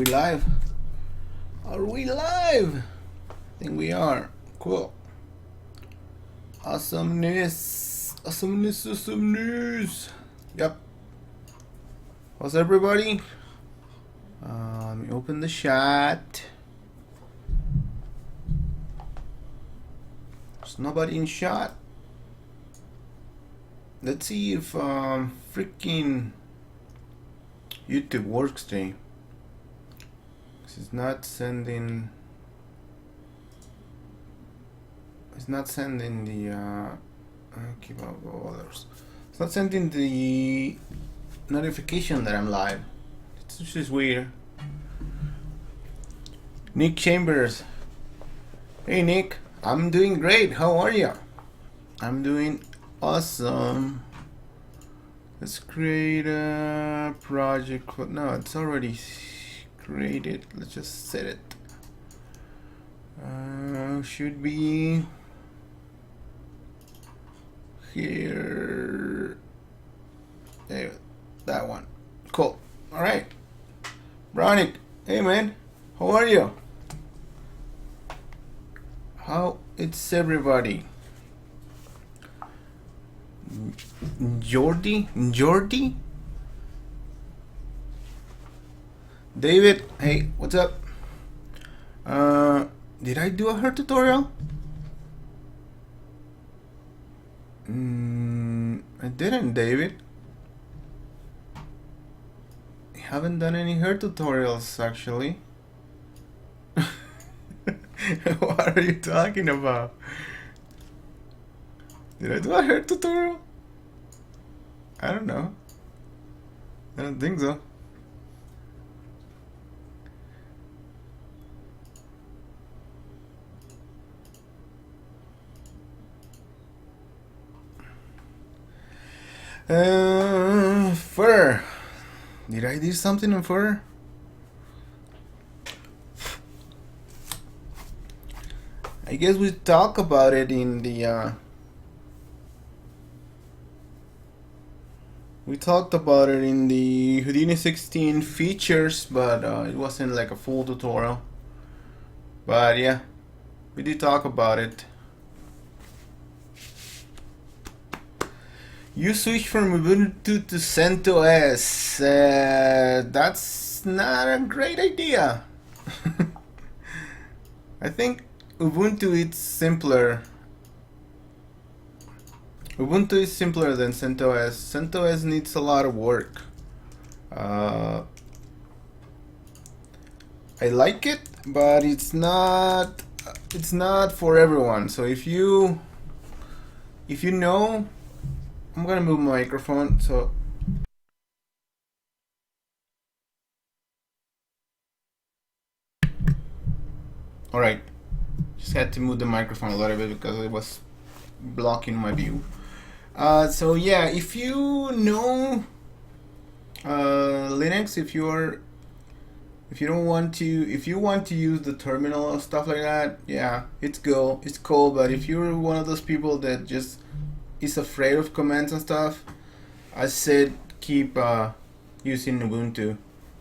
we live? Are we live? I think we are. Cool. Awesomeness. Awesomeness. Awesomeness. Yep. How's everybody? Let me open the chat. There's nobody in chat. Let's see if freaking YouTube works today. It's not sending. It's not sending the. Keep out others. It's not sending the notification that I'm live. It's just weird. Nick Chambers. Hey Nick, I'm doing great. How are you? I'm doing awesome. Let's create a project. No, it's already created. Let's just set it. Should be here. There, that one. Cool. All right. Brownick, hey man, how are you? How it's everybody? Jordy? David, hey, what's up? Did I do a hair tutorial? I didn't, David. I haven't done any hair tutorials, actually. What are you talking about? Did I do a hair tutorial? I don't know. I don't think so. Fur. Did I do something on fur? I guess we talk about it in the we talked about it in the Houdini 16 features, but it wasn't like a full tutorial. But yeah, we did talk about it. You switch from Ubuntu to CentOS. That's not a great idea. I think Ubuntu is simpler. Ubuntu is simpler than CentOS. CentOS needs a lot of work. I like it, but it's not for everyone. So if you know, I'm gonna move my microphone. So all right, just had to move the microphone a little bit because it was blocking my view. So yeah, if you know Linux, if you want to use the terminal and stuff like that, yeah, it's cool. But if you're one of those people that just is afraid of commands and stuff, I said keep using Ubuntu.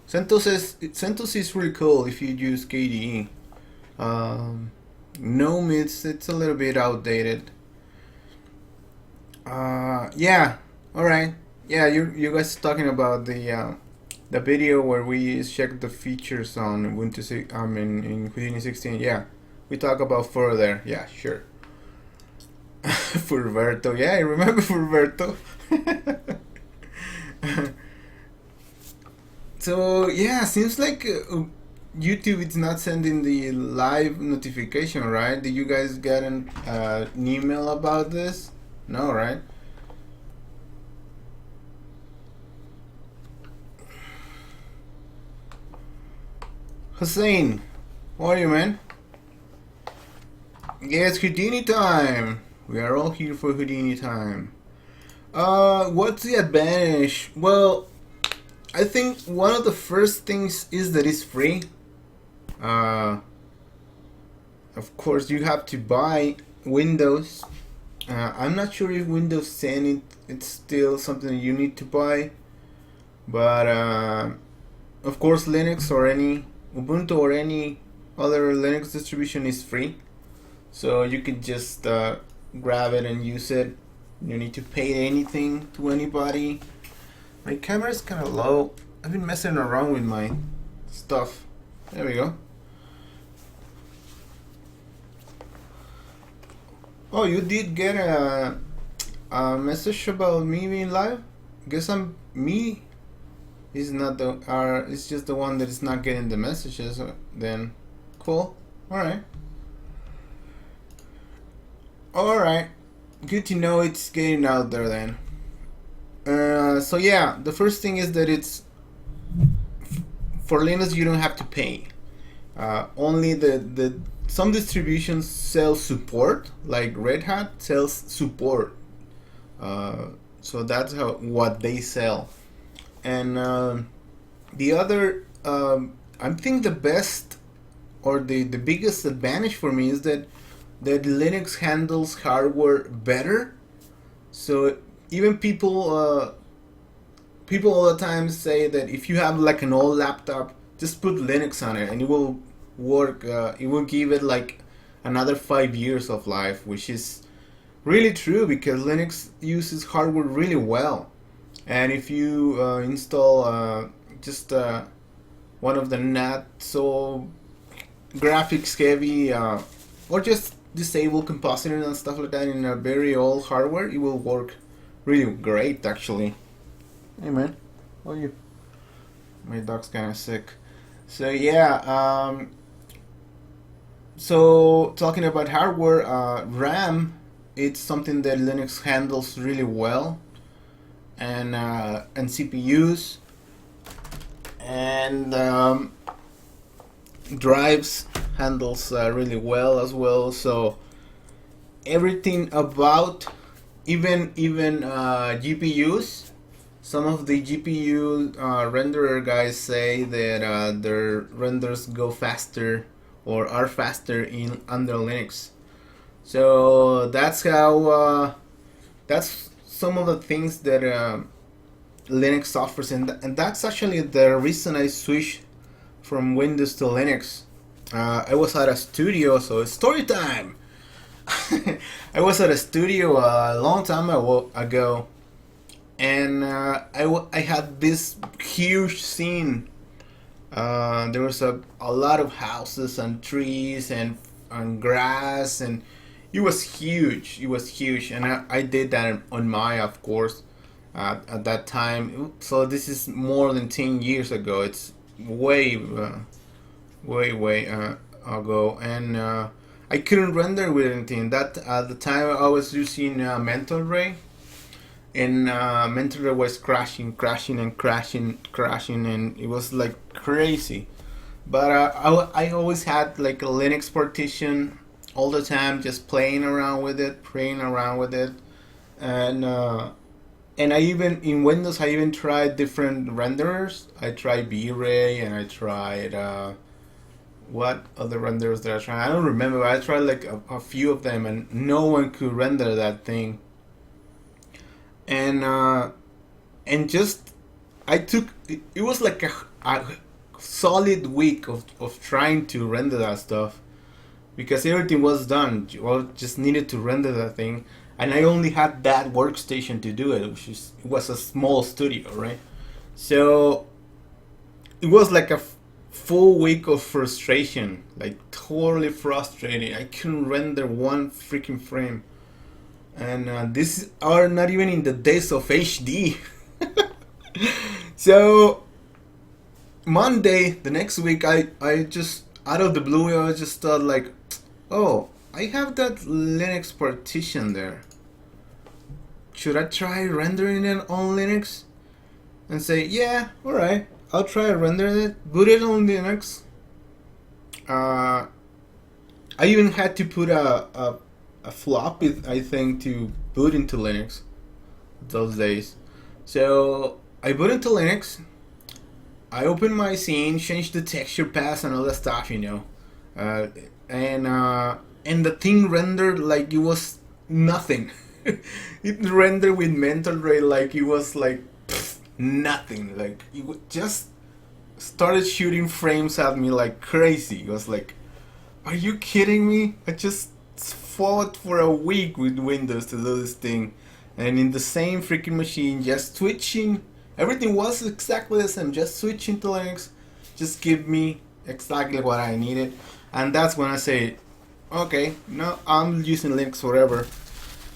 CentOS is really cool if you use KDE. GNOME, it's a little bit outdated. Yeah, all right. Yeah, you guys talking about the video where we checked the features on Ubuntu. In Houdini 16. Yeah, we talk about fur there. Yeah, sure. Furverto, yeah, I remember Furverto. So yeah, seems like YouTube is not sending the live notification, right? Did you guys get an email about this? No, right? Hussein, how are you, man? Yes, Houdini time. We are all here for Houdini time. What's the advantage? Well, I think one of the first things is that it's free. Of course, you have to buy Windows. I'm not sure if Windows 10 it's still something you need to buy, but of course Linux or any Ubuntu or any other Linux distribution is free, so you can just grab it and use it. You don't need to pay anything to anybody. My camera is kind of low. I've been messing around with my stuff. There we go. Oh, you did get a message about me being live? Guess me is not the it's just the one that is not getting the messages. Then cool. Alright. Good to know it's getting out there then. So yeah, the first thing is that it's for Linux you don't have to pay. Only the some distributions sell support, like Red Hat sells support. So that's what they sell. And the other, I think the best or the biggest advantage for me is that Linux handles hardware better. So even people all the time say that if you have like an old laptop, just put Linux on it and it will work. It will give it like another 5 years of life, which is really true because Linux uses hardware really well. And if you install just one of the not so graphics heavy or just disable compositing and stuff like that in a very old hardware, it will work really great actually. Hey man, how are you? My dog's kind of sick. So yeah, so talking about hardware, RAM, it's something that Linux handles really well, and CPUs and drives handles really well as well. So everything about even GPUs. Some of the GPU renderer guys say that their renders go faster or are faster in under Linux. So that's how that's some of the things that Linux offers, and that's actually the reason I switched from Windows to Linux. I was at a studio, so it's story time. I was at a studio a long time ago, and I had this huge scene. There was a lot of houses and trees and grass, and it was huge. It was huge, and I did that on Maya, of course, at that time. So this is more than 10 years ago. It's way ago, and I couldn't render with anything. That at the time I was using Mental Ray, and Mental Ray was crashing, and it was like crazy. But I always had like a Linux partition all the time, just playing around with it, and I even in Windows I even tried different renderers. I tried V-Ray and I tried what other renderers did I try? I don't remember. But I tried like a few of them, and no one could render that thing. And just I took it was like a solid week of trying to render that stuff, because everything was done. Well, just needed to render that thing, and I only had that workstation to do it, it was a small studio, right? So it was like a full week of frustration, like totally frustrating. I couldn't render one freaking frame, and this are not even in the days of HD. So Monday, the next week, I just out of the blue, I just thought like, oh, I have that Linux partition there. Should I try rendering it on Linux? And say, yeah, alright, I'll try rendering it, boot it on Linux. I even had to put a floppy, I think, to boot into Linux those days. So I boot into Linux. I opened my scene, changed the texture paths and all that stuff, and the thing rendered like it was nothing. It rendered with Mental Ray like it was like nothing. Like it was just started shooting frames at me like crazy. I was like, are you kidding me? I just fought for a week with Windows to do this thing, and in the same freaking machine, just switching. Everything was exactly the same. Just switching to Linux, just give me exactly what I needed, and that's when I say, okay, no, I'm using Linux forever.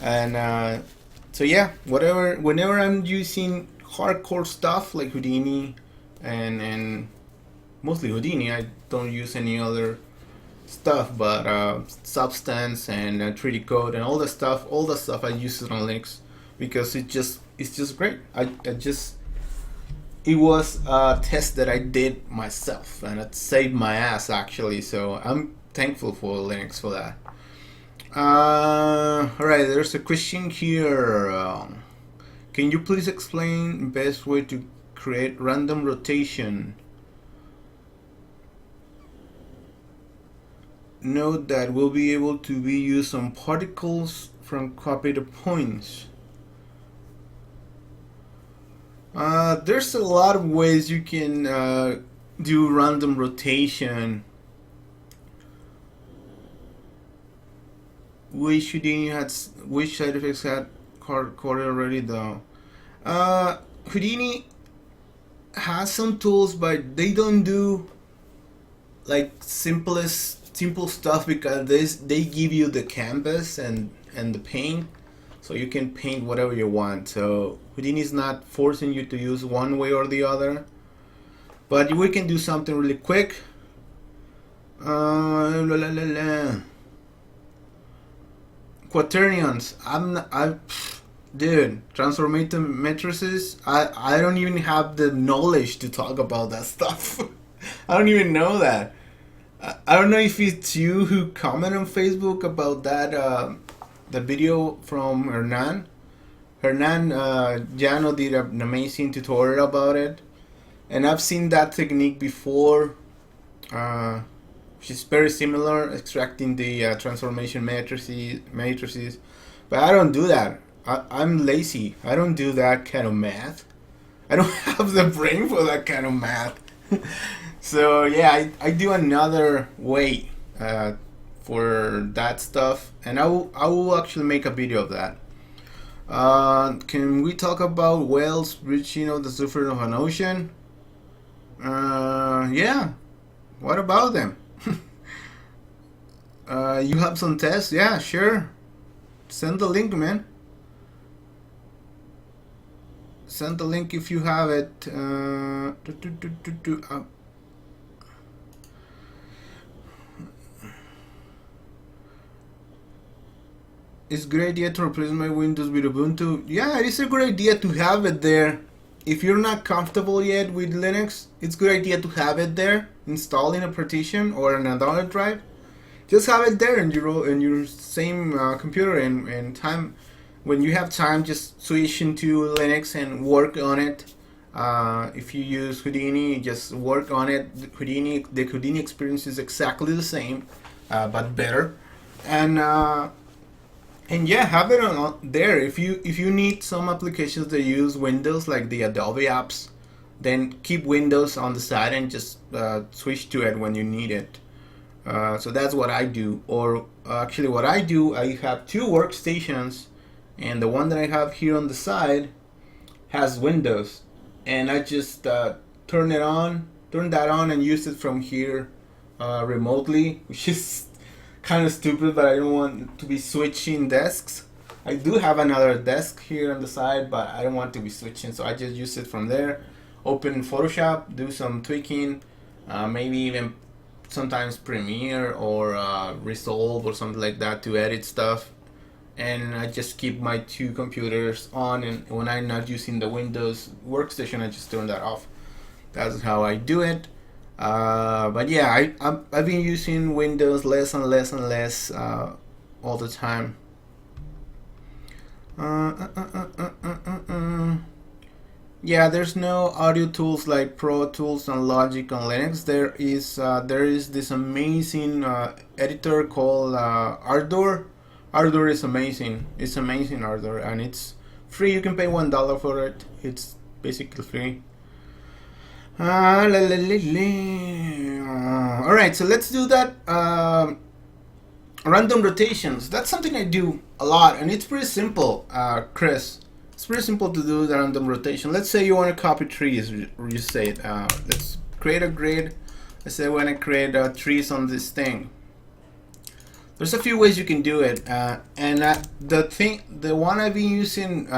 And so yeah, whenever I'm using hardcore stuff like Houdini and mostly Houdini, I don't use any other stuff, but Substance and 3D Code and all the stuff I use it on Linux because it's just great. I just it was a test that I did myself and it saved my ass actually. So I'm thankful for Linux for that. Alright, there's a question here. Can you please explain best way to create random rotation? Note that will be able to be used on particles from copied points. There's a lot of ways you can do random rotation. Which side effects had coded already though? Houdini has some tools, but they don't do like simple stuff because they give you the canvas and the paint, so you can paint whatever you want. So Houdini is not forcing you to use one way or the other, but we can do something really quick. Quaternions. Dude, transformative matrices. I don't even have the knowledge to talk about that stuff. I don't even know that. I don't know if it's you who commented on Facebook about that the video from Hernan. Hernan Llano did an amazing tutorial about it, and I've seen that technique before, which is very similar, extracting the transformation matrices. But I don't do that. I'm lazy. I don't do that kind of math. I don't have the brain for that kind of math. So yeah, I do another way for that stuff, and I will actually make a video of that. Can we talk about whales reaching the surface of an ocean? Yeah. What about them? You have some tests? Yeah, sure. Send the link, man. Send the link if you have it. It's a great idea to replace my Windows with Ubuntu. Yeah, it is a good idea to have it there. If you're not comfortable yet with Linux, it's a good idea to have it there, installed in a partition or on another drive. Just have it there in your same computer, and time when you have time, just switch into Linux and work on it. If you use Houdini, just work on it. The Houdini experience is exactly the same, but better. And yeah, have it on there. If you need some applications that use Windows, like the Adobe apps, then keep Windows on the side and just switch to it when you need it. So that's what I do. Or actually, what I do, I have two workstations, and the one that I have here on the side has Windows, and I just turn that on, and use it from here remotely, which is kind of stupid, but I don't want to be switching desks. I do have another desk here on the side, but I don't want to be switching, so I just use it from there. Open Photoshop, do some tweaking, maybe even sometimes Premiere or Resolve or something like that to edit stuff. And I just keep my two computers on, and when I'm not using the Windows workstation, I just turn that off. That's how I do it. But yeah, I've been using Windows less and less and less all the time. Yeah, there's no audio tools like Pro Tools and Logic on Linux. There is this amazing editor called Ardour. Ardour is amazing. It's amazing, Ardour, and it's free. You can pay $1 for it. It's basically free. Alright, so let's do that. Random rotations. That's something I do a lot, and it's pretty simple, Chris. It's pretty simple to do the random rotation. Let's say you want to copy trees, you say it. Let's create a grid. Let's say I want to create trees on this thing. There's a few ways you can do it, and the one I've been using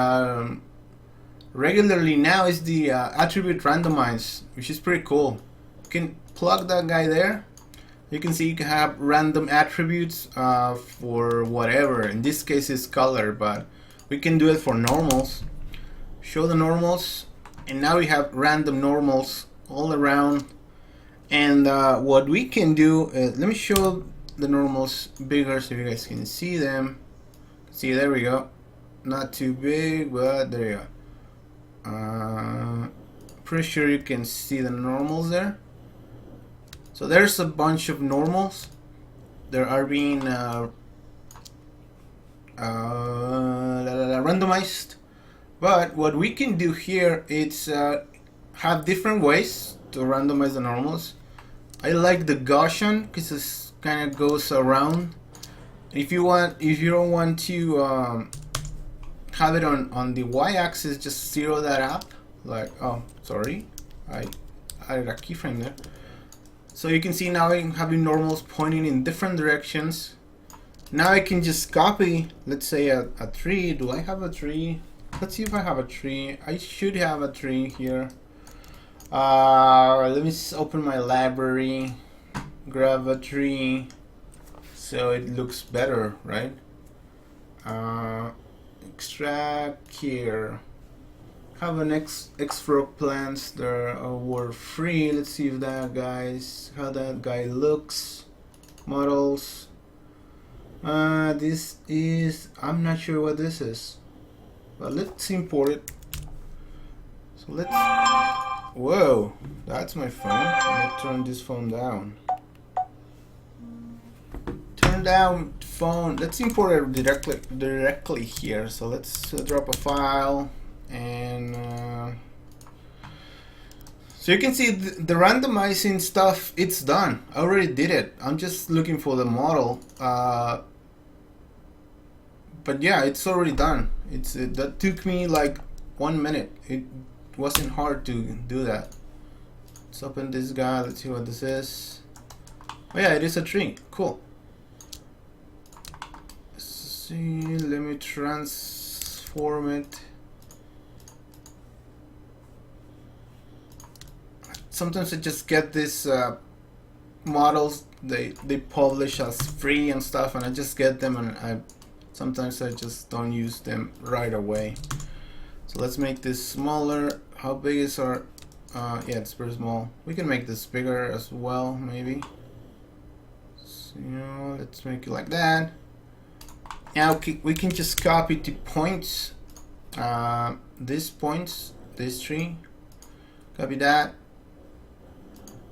regularly now is the attribute randomize, which is pretty cool. You can plug that guy there. You can see you can have random attributes for whatever. In this case it's color, but we can do it for normals. Show the normals, and now we have random normals all around. And what we can do, let me show the normals bigger so you guys can see them. See, there we go. Not too big, but there you go. Pretty sure you can see the normals there. So there's a bunch of normals. There are being randomized. But what we can do here is have different ways to randomize the normals. I like the Gaussian because it kind of goes around. If you don't want to have it on the y-axis, just zero that up. Like, oh, sorry, I added a keyframe there. So you can see now I'm having normals pointing in different directions. Now I can just copy, let's say a tree. Do I have a tree? Let's see if I have a tree. I should have a tree here. Let me open my library, grab a tree, so it looks better, right? Extract here. Have an extra plants that were free. Let's see if how that guy looks. Models. This is, I'm not sure what this is, but let's import it. So let's, whoa, that's my phone. Let me turn this phone down. Turn down phone. Let's import it directly here. So let's drop a file. And so you can see the randomizing stuff, it's done. I already did it. I'm just looking for the model, but yeah, it's already done. That took me like 1 minute. It wasn't hard to do that. Let's open this guy. Let's see what this is. Oh yeah, it is a tree. Cool. Let's see, let me transform it. Sometimes I just get these models, they publish as free and stuff, and I just get them, and sometimes I just don't use them right away. So let's make this smaller. How big is our yeah, it's very small. We can make this bigger as well, maybe. So, let's make it like that. Now we can just copy the points, these points, this tree, copy that.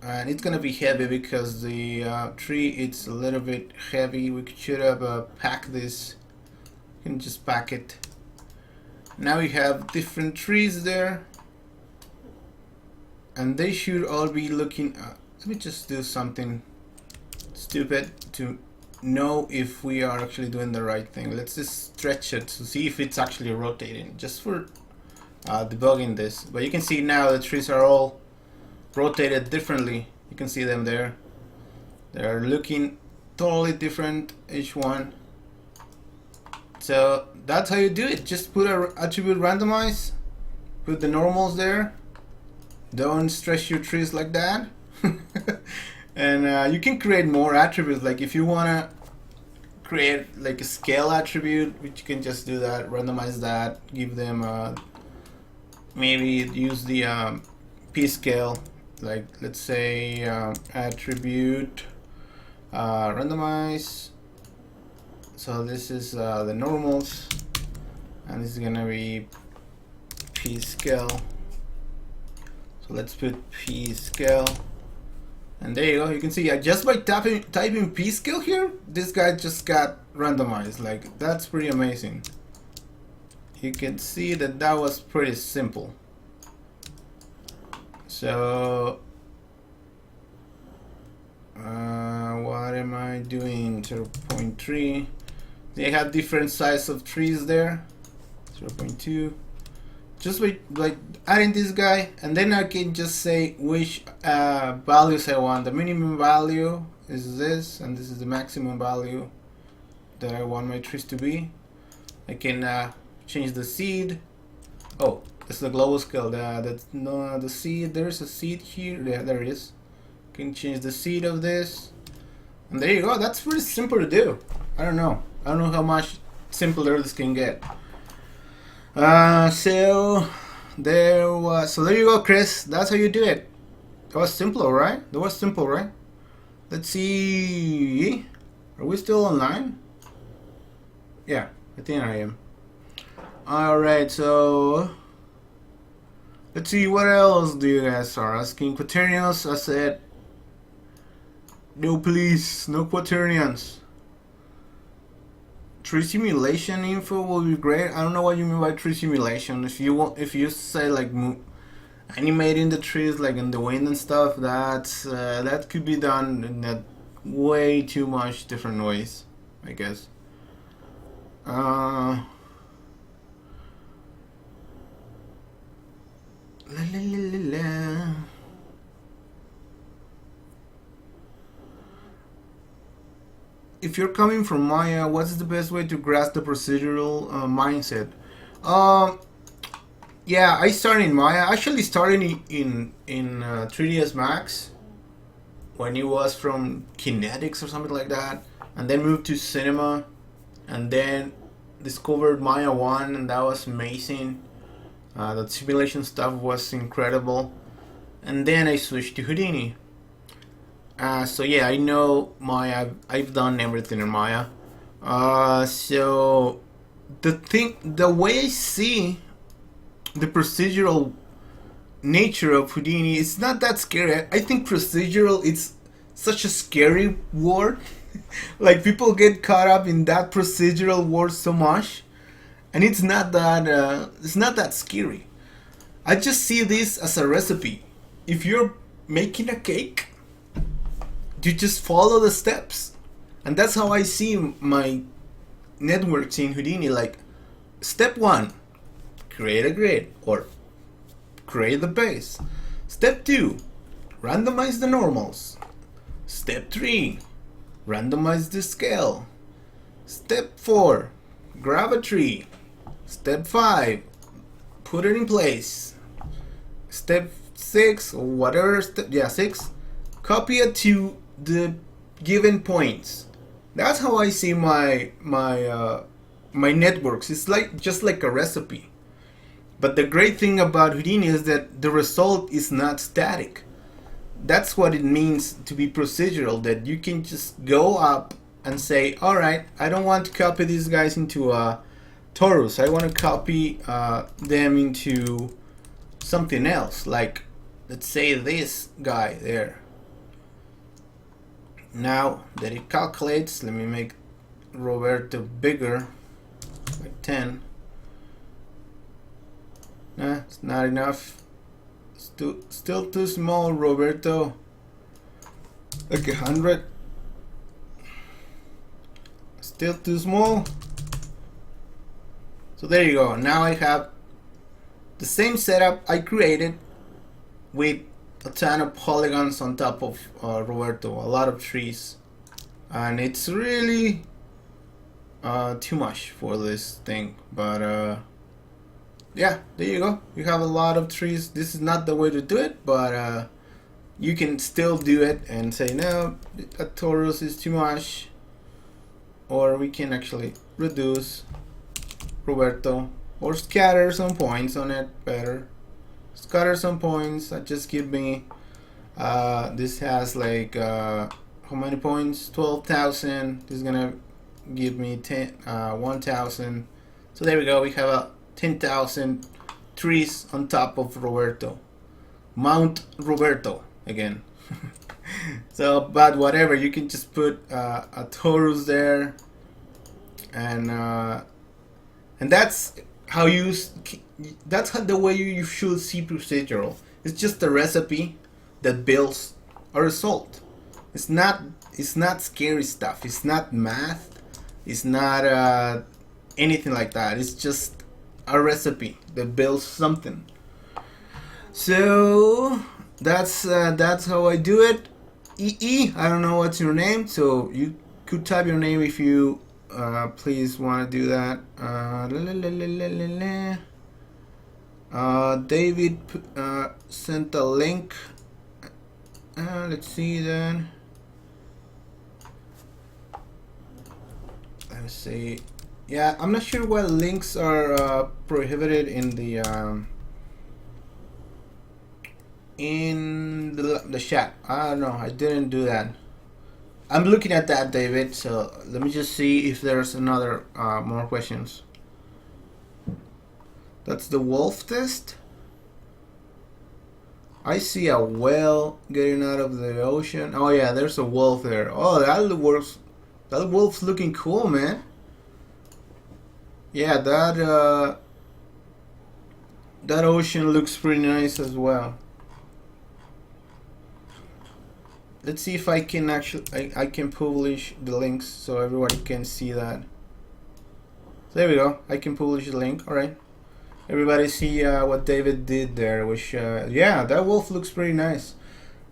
And it's gonna be heavy because the tree, it's a little bit heavy. We should have packed this. You can just pack it. Now we have different trees there, and they should all be looking. Let me just do something stupid to know if we are actually doing the right thing. Let's just stretch it to see if it's actually rotating, just for debugging this. But you can see now the trees are all rotated differently. You can see them there. They're looking totally different, each one. So that's how you do it. Just put an attribute randomize, put the normals there. Don't stretch your trees like that. And you can create more attributes. Like if you wanna create like a scale attribute, which you can just do that, randomize that, give them maybe use the p scale. Like let's say attribute randomize. So this is the normals, and this is gonna be p scale. So let's put p scale, and there you go. You can see just by typing p scale here, this guy just got randomized. Like that's pretty amazing. You can see that was pretty simple. So what am I doing? 0.3. They have different size of trees there. 0.2. Just like adding this guy, and then I can just say which values I want. The minimum value is this, and this is the maximum value that I want my trees to be. I can change the seed. Oh, it's the global scale. That's no the seed. There's a seed here. Yeah, there it is. Can change the seed of this, and there you go. That's pretty simple to do. I don't know how much simpler this can get. So there you go, Chris. That's how you do it. That was simple, right? Let's see. Are we still online? Yeah, I think I am. Alright, so let's see, what else do you guys are asking? Quaternions, I said no, please, no quaternions. Tree simulation info will be great. I don't know what you mean by tree simulation. If you say like animating the trees like in the wind and stuff, that could be done in that way too much different ways, I guess. La, la, la, la, la. If you're coming from Maya, what's the best way to grasp the procedural mindset? Yeah, I started in Maya. Actually, started in 3ds Max when it was from Kinetics or something like that, and then moved to Cinema, and then discovered Maya 1, and that was amazing. The simulation stuff was incredible, and then I switched to Houdini. So yeah, I know Maya. I've done everything in Maya. So the way I see the procedural nature of Houdini, it's not that scary. I think procedural is such a scary word. Like people get caught up in that procedural word so much, and it's not that scary. I just see this as a recipe. If you're making a cake, you just follow the steps, and that's how I see my networks in Houdini. Like, step 1, create a grid or create the base. Step 2, randomize the normals. Step 3, randomize the scale. Step 4, grab a tree. Step 5, put it in place. Step 6, or whatever step, 6, copy it to the given points. That's how I see my networks. It's just like a recipe. But the great thing about Houdini is that the result is not static. That's what it means to be procedural, that you can just go up and say, alright, I don't want to copy these guys into a torus. I want to copy them into something else, like let's say this guy there. Now that it calculates, let me make Roberto bigger, like 10. Nah, it's not enough. Still too small, Roberto. Like 100. Still too small. So there you go. Now I have the same setup I created with a ton of polygons on top of Roberto, a lot of trees, and it's really too much for this thing, but yeah, there you go. You have a lot of trees. This is not the way to do it, but you can still do it and say, no, a torus is too much, or we can actually reduce Roberto or scatter some points on it better. Scatter some points. That just give me this has like how many points? 12,000. This is gonna give me 1,000. So there we go. We have 10,000 trees on top of Roberto. Mount Roberto again. So, but whatever, you can just put a torus there, and that's how the way you should see procedural. It's just a recipe that builds a result. It's not scary stuff. It's not math. It's not anything like that. It's just a recipe that builds something. So that's how I do it. EE, I don't know what's your name, so you could type your name if you please want to do that. David sent a link. Let's see then. Let's see. Yeah, I'm not sure what links are prohibited in the chat. I don't know. I didn't do that. I'm looking at that, David. So let me just see if there's another more questions. That's the wolf test. I see a whale getting out of the ocean. Oh yeah, there's a wolf there. Oh, that wolf's looking cool, man. Yeah, that ocean looks pretty nice as well. Let's see if I can actually I can publish the links so everybody can see that. So there we go. I can publish the link. All right. Everybody see what David did there, which yeah, that wolf looks pretty nice.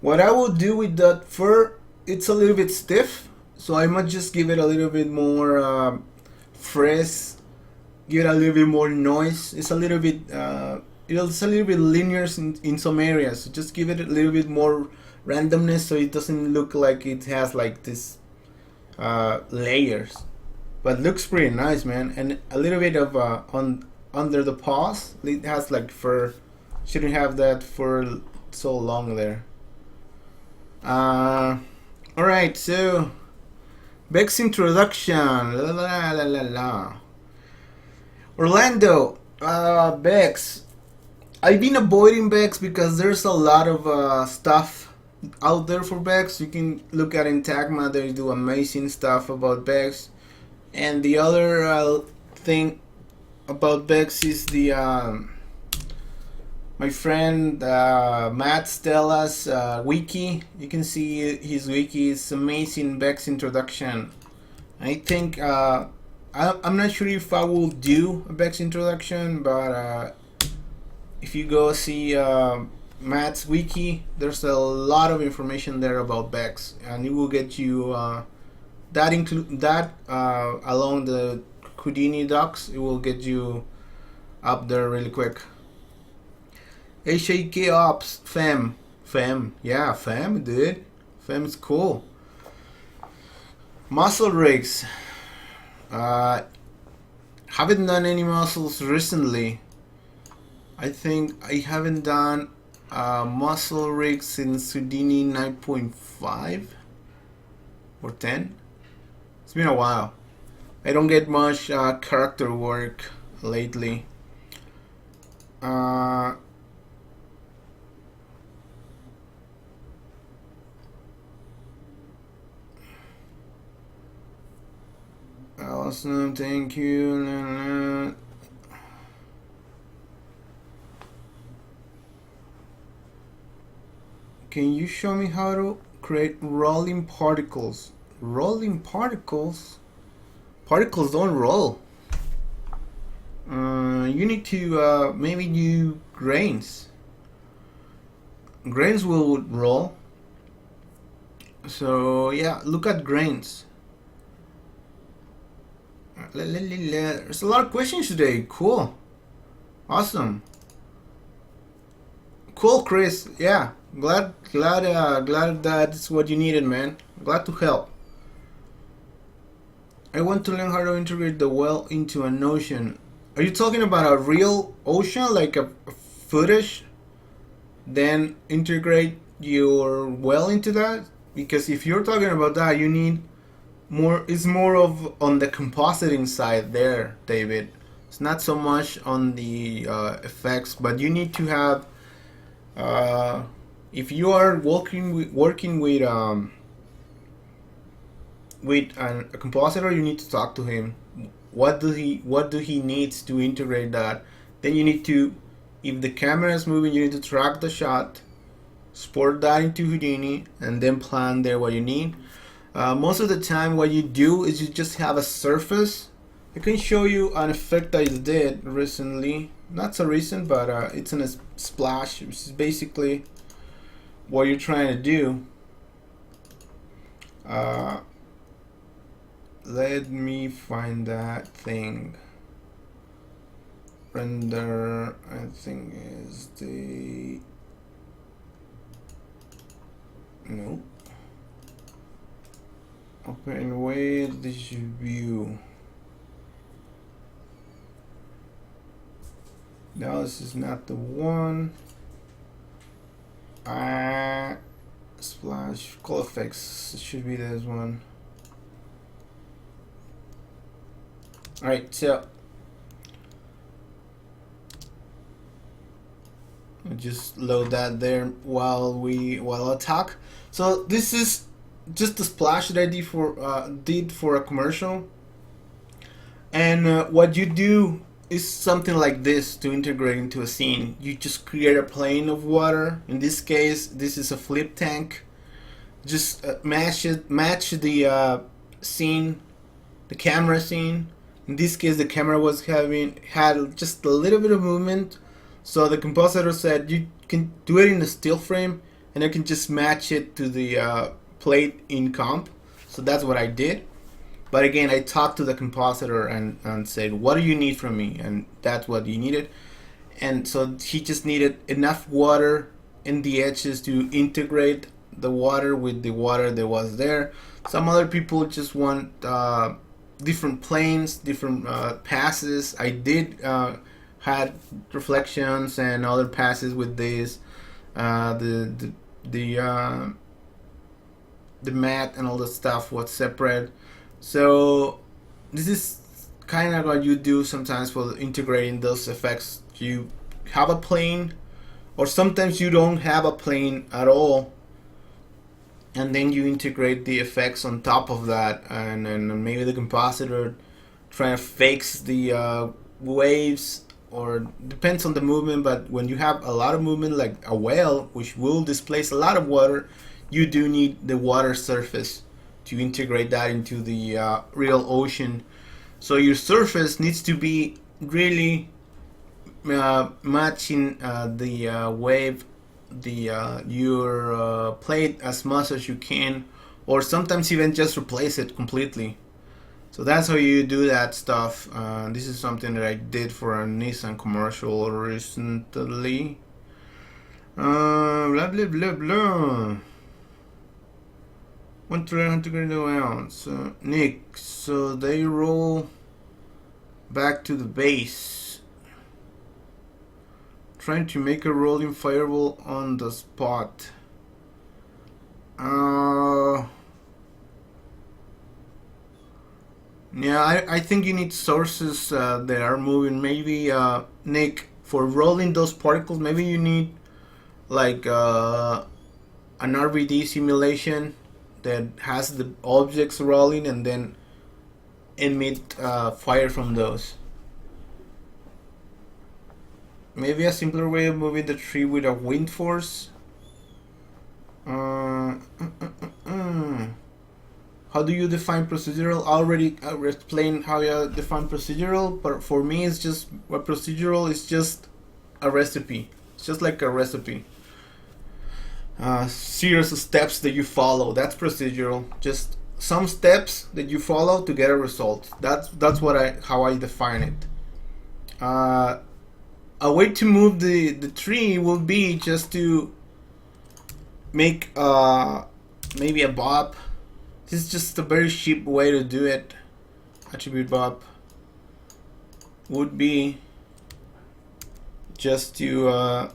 What I will do with that fur, it's a little bit stiff, so I might just give it a little bit more frizz, give it a little bit more noise. It's a little bit it's a little bit linear in some areas. So just give it a little bit more randomness, so it doesn't look like it has like this layers. But looks pretty nice, man, and a little bit of under the paws, it has like fur. Shouldn't have that fur so long there. Alright, so Beck's introduction. La, la, la, la, la. Orlando, Bex. I've been avoiding Bex because there's a lot of stuff out there for Bex. You can look at Intagma, they do amazing stuff about Bex. And the other thing about Bex is the my friend Matt Stella's wiki. You can see his wiki. It's amazing. Bex introduction. I think I'm not sure if I will do a Bex introduction, but if you go see Matt's wiki, there's a lot of information there about Bex, and it will get you that along the Houdini docs. It will get you up there really quick. HAK Ops, Fem, yeah, Fem, dude. Fem is cool. Muscle rigs. Haven't done any muscles recently. I think I haven't done muscle rig since Houdini 9.5 or 10. It's been a while. I don't get much character work lately. Awesome, thank you. Can you show me how to create rolling particles? Rolling particles? Particles don't roll. You need to maybe do grains. Grains will roll. So yeah, look at grains. There's a lot of questions today. Cool. Awesome. Cool, Chris. Yeah. Glad that's what you needed, man. Glad to help. I want to learn how to integrate the well into an ocean. Are you talking about a real ocean, like a footage? Then integrate your well into that? Because if you're talking about that, you need more. It's more of on the compositing side there, David. It's not so much on the effects, but you need to have. If you are working with a compositor, you need to talk to him. What do he needs to integrate that? Then you need to If the camera is moving, you need to track the shot, export that into Houdini, and then plan there what you need. Most of the time what you do is you just have a surface. I can show you an effect I did recently, not so recent, but it's in a splash, which is basically what you're trying to do. Let me find that thing. Render, I think is the, no, open with this view. No, this is not the one. Splash color effects, it should be this one. All right, so I'll just load that there while I talk. So this is just the splash that I did for a commercial, and what you do is something like this to integrate into a scene. You just create a plane of water. In this case, this is a flip tank. Just match the scene, the camera scene. In this case, the camera had just a little bit of movement. So the compositor said you can do it in a still frame, and you can just match it to the plate in comp. So that's what I did. But again, I talked to the compositor and said, what do you need from me? And that's what he needed. And so he just needed enough water in the edges to integrate the water with the water that was there. Some other people just want different planes, different passes. I did had reflections and other passes with this. The mat and all the stuff was separate. So this is kind of what you do sometimes for integrating those effects. You have a plane, or sometimes you don't have a plane at all, and then you integrate the effects on top of that, and maybe the compositor trying to fix the waves, or depends on the movement. But when you have a lot of movement, like a whale, which will displace a lot of water, you do need the water surface to integrate that into the real ocean. So your surface needs to be really matching the wave, your plate as much as you can, or sometimes even just replace it completely. So that's how you do that stuff. This is something that I did for a Nissan commercial recently. Blah blah blah blah. 1,300 ounce. Nick, so they roll back to the base, trying to make a rolling fireball on the spot. Yeah, I think you need sources that are moving. Maybe Nick, for rolling those particles, maybe you need like an RVD simulation that has the objects rolling and then emit fire from those. Maybe a simpler way of moving the tree with a wind force. How do you define procedural? I already explained how you define procedural, but for me it's just, what procedural is just a recipe. It's just like a recipe. Series of steps that you follow. That's procedural. Just some steps that you follow to get a result. That's how I define it. A way to move the tree will be just to make maybe a bob. This is just a very cheap way to do it. Attribute bob would be just to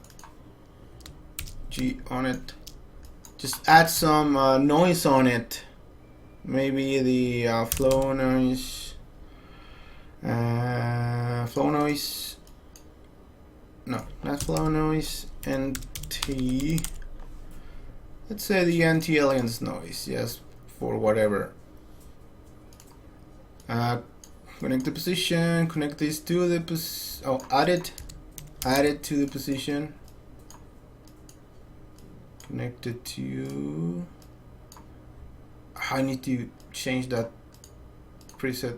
G on it. Just add some noise on it. Maybe the flow noise. Flow noise. No, not flow noise. NT. Let's say the anti-aliens noise. Yes, for whatever. Connect the position. Connect this to the add it. add it to the position, connect it to, I need to change that preset.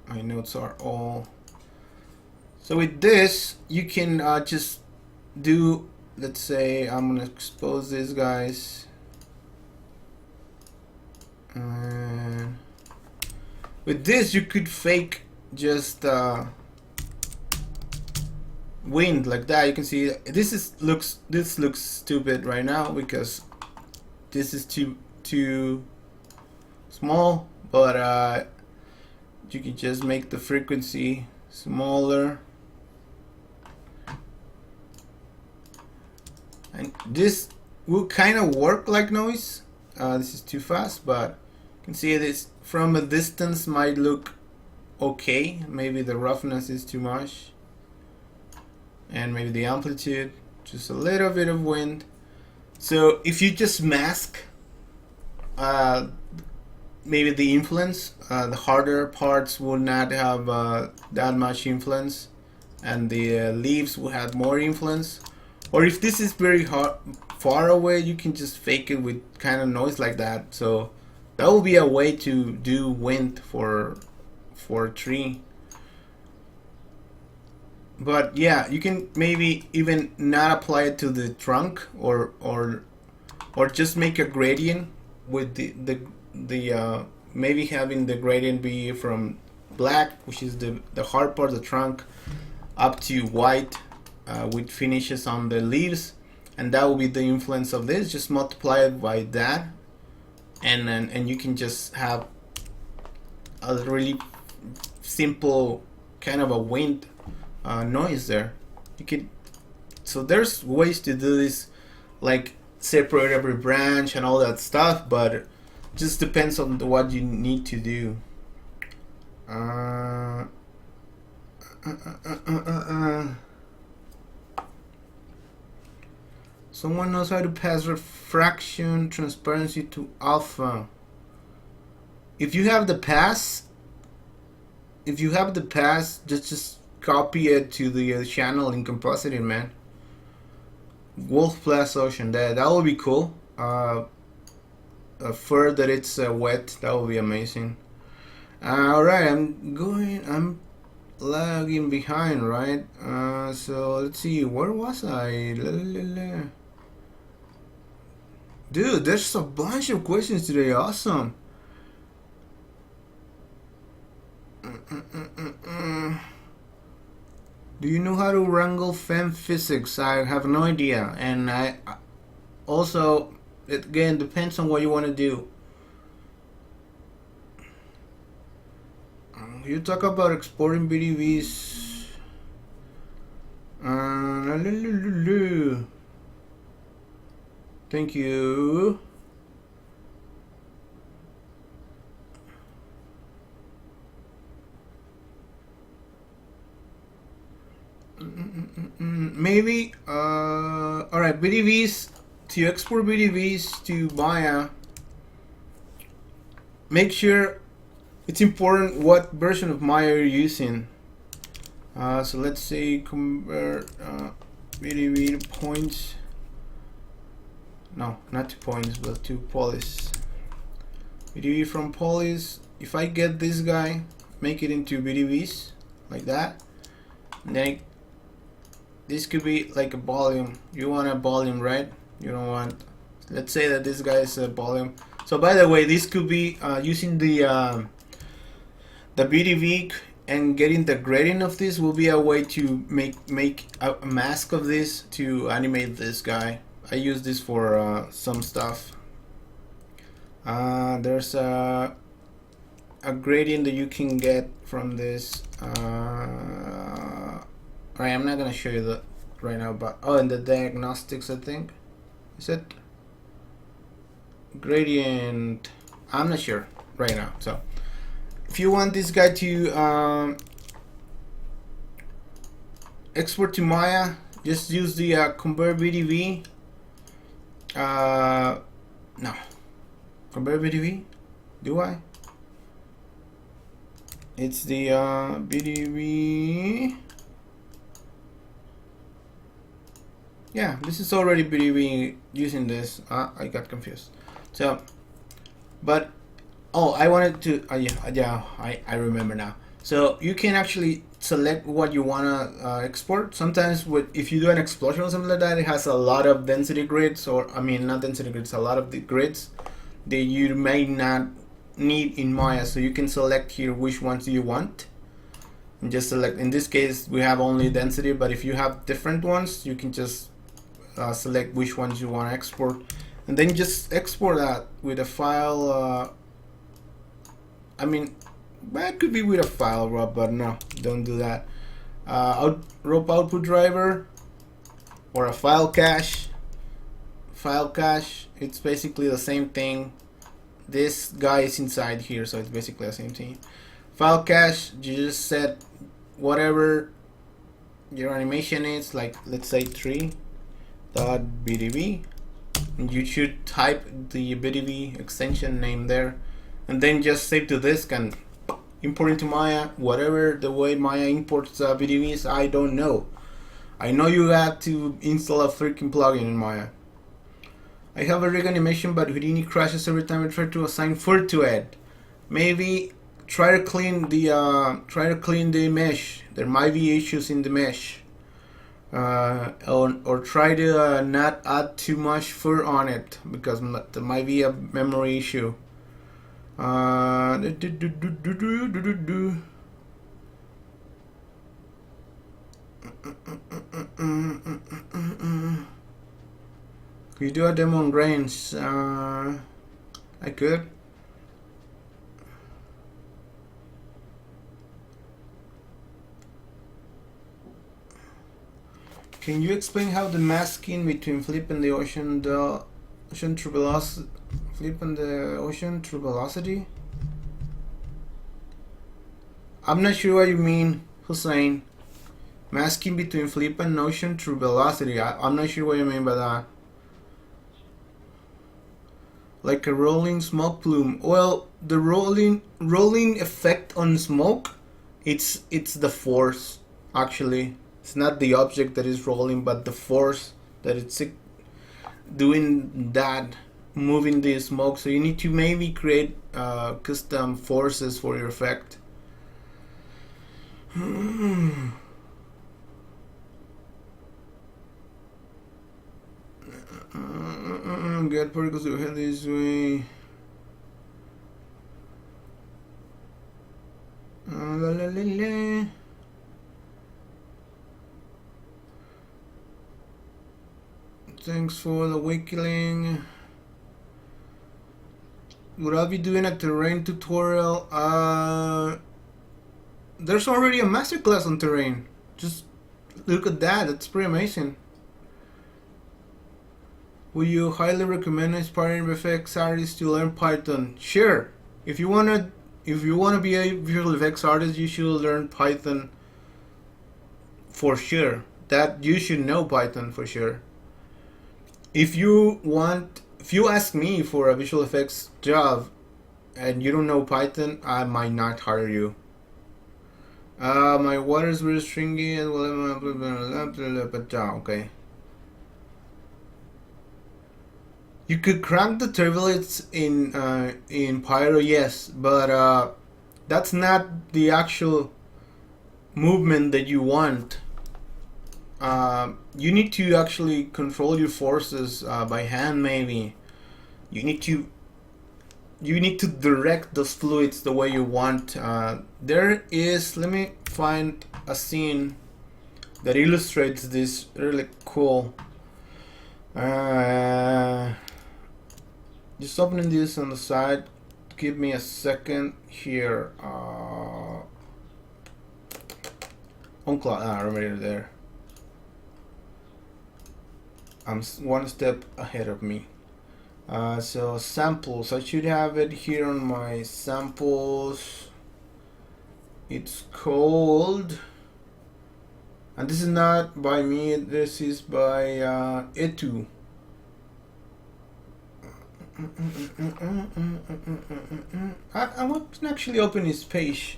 My notes are all, so with this you can just do, let's say I'm gonna expose these guys, and with this you could fake just wind like that. You can see this looks stupid right now because this is too small, but you can just make the frequency smaller, and this will kind of work like noise. This is too fast, but you can see this from a distance might look okay. Maybe the roughness is too much, and maybe the amplitude, just a little bit of wind. So if you just mask maybe the influence, the harder parts will not have that much influence, and the leaves will have more influence. Or if this is very far away, you can just fake it with kind of noise like that. So that will be a way to do wind for a tree. But yeah, you can maybe even not apply it to the trunk, or just make a gradient with the maybe having the gradient be from black, which is the hard part of the trunk, up to white with finishes on the leaves, and that will be the influence of this. Just multiply it by that, and you can just have a really simple kind of a wind noise there. You could, so there's ways to do this, like separate every branch and all that stuff, but it just depends on what you need to do. Someone knows how to pass refraction transparency to alpha. If you have the pass, just copy it to the channel in Compositing, man. Wolf Plus Ocean, that will be cool. Fur that it's wet, that will be amazing. Alright, I'm lagging behind, right? So let's see, where was I? Dude, there's a bunch of questions today, awesome. Do you know how to wrangle fem physics? I have no idea, and I also, it again depends on what you want to do. You talk about exporting VDBs. Thank you. Maybe alright, VDBs, to export VDBs to Maya, make sure it's important what version of Maya you're using. So let's say convert VDB to points. No, not to points, but to polys. VDB from polys. If I get this guy, make it into VDBs like that, and then this could be like a volume. You want a volume, right? You don't want, let's say that this guy is a volume. So by the way, this could be using the VDB and getting the gradient of this will be a way to make a mask of this to animate this guy. I use this for some stuff. There's a gradient that you can get from this. Right, I'm not gonna show you that right now, but in the diagnostics, I think, is it gradient? I'm not sure right now. So if you want this guy to export to Maya, just use the convert VDB. No, convert VDB. Do I? It's the VDB. Yeah, this is already VDB using this. I got confused. So, but oh, I wanted to. Yeah, I remember now. So you can actually select what you wanna export. Sometimes if you do an explosion or something like that, it has a lot of density grids, or I mean not density grids, a lot of the grids that you may not need in Maya. So you can select here which ones you want. And just select. In this case, we have only density, but if you have different ones, you can just select which ones you want to export, and then just export that with a file. I mean, that could be with a file, Rob, but no, don't do that. Rope output driver or a file cache. File cache, it's basically the same thing. This guy is inside here, so it's basically the same thing. File cache, you just set whatever your animation is, like let's say 3.bdb, and you should type the BDB extension name there, and then just save to disk and import into Maya. Whatever the way Maya imports BDBs, I don't know. I know you have to install a freaking plugin in Maya. I have a rig animation, but Houdini crashes every time I try to assign foot to it. Maybe try to clean the mesh. There might be issues in the mesh. Or try to not add too much fur on it, because there might be a memory issue. Could you do a demo on range? I could. Can you explain how the masking between flip and the ocean through velocity, flip and the ocean through velocity? I'm not sure what you mean, Hussein. Masking between flip and ocean through velocity. I'm not sure what you mean by that. Like a rolling smoke plume. Well, the rolling effect on smoke, it's the force actually. It's not the object that is rolling, but the force that it's doing that, moving the smoke. So you need to maybe create custom forces for your effect. Get particles to head this way. La, la, la, la. Thanks for the wiggling. Would I be doing a terrain tutorial? There's already a masterclass on terrain. Just look at that. That's pretty amazing. Would you highly recommend aspiring VFX artists to learn Python? Sure. If you wanna be a visual effects artist, you should learn Python for sure. That you should know Python for sure. If you ask me for a visual effects job and you don't know Python, I might not hire you. My water is very stringy and okay. You could crank the turbulence in Pyro, yes, but that's not the actual movement that you want. You need to actually control your forces by hand. Maybe you need to direct those fluids the way you want. There is, let me find a scene that illustrates this really cool. Just opening this on the side. Give me a second here. Right there. I'm one step ahead of me. So samples, I should have it here on my samples. It's called, and this is not by me, this is by Etu. I want to actually open his page.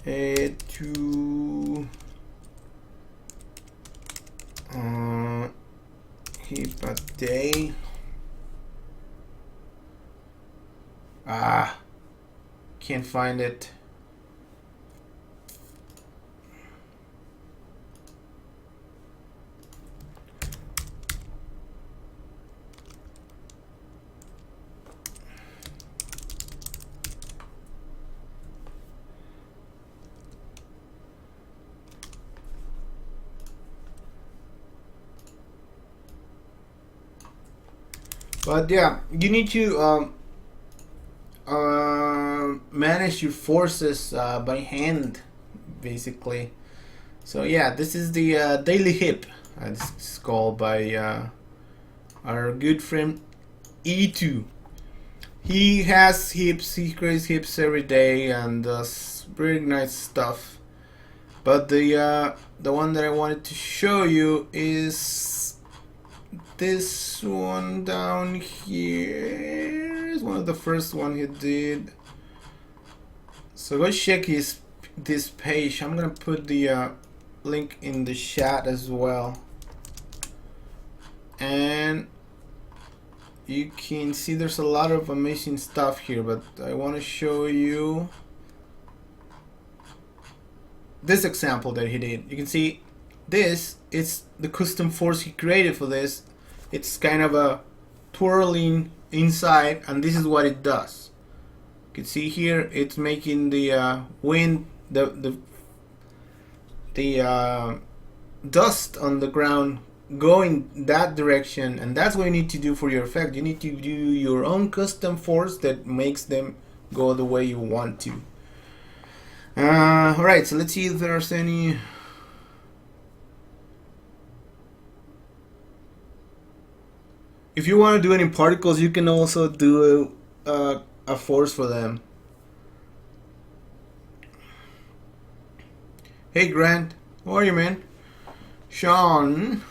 Etu. hip a day. Can't find it. But yeah, you need to manage your forces by hand, basically. So yeah, this is the daily hip. This is called by our good friend E2. He has hips. He creates hips every day and does very nice stuff. But the one that I wanted to show you is this one down here. Is one of the first one he did. So go check this page. I'm gonna put the link in the chat as well, and you can see there's a lot of amazing stuff here, but I want to show you this example that he did. You can see this, it's the custom force he created for this. It's kind of a twirling inside, and this is what it does. You can see here it's making the wind, the dust on the ground going that direction, and that's what you need to do for your effect. You need to do your own custom force that makes them go the way you want to. Alright, so let's see if there's any. If you want to do any particles, you can also do a force for them. Hey Grant, how are you, man? Sean,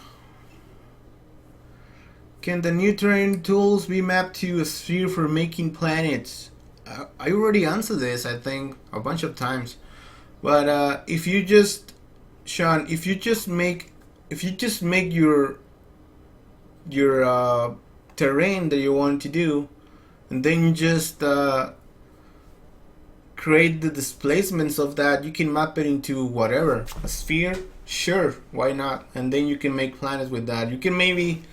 can the new terrain tools be mapped to a sphere for making planets? I already answered this, I think, a bunch of times. But if you just, Sean, if you just make your terrain that you want to do, and then you just create the displacements of that, you can map it into whatever, a sphere, sure, why not? And then you can make planets with that. You can maybe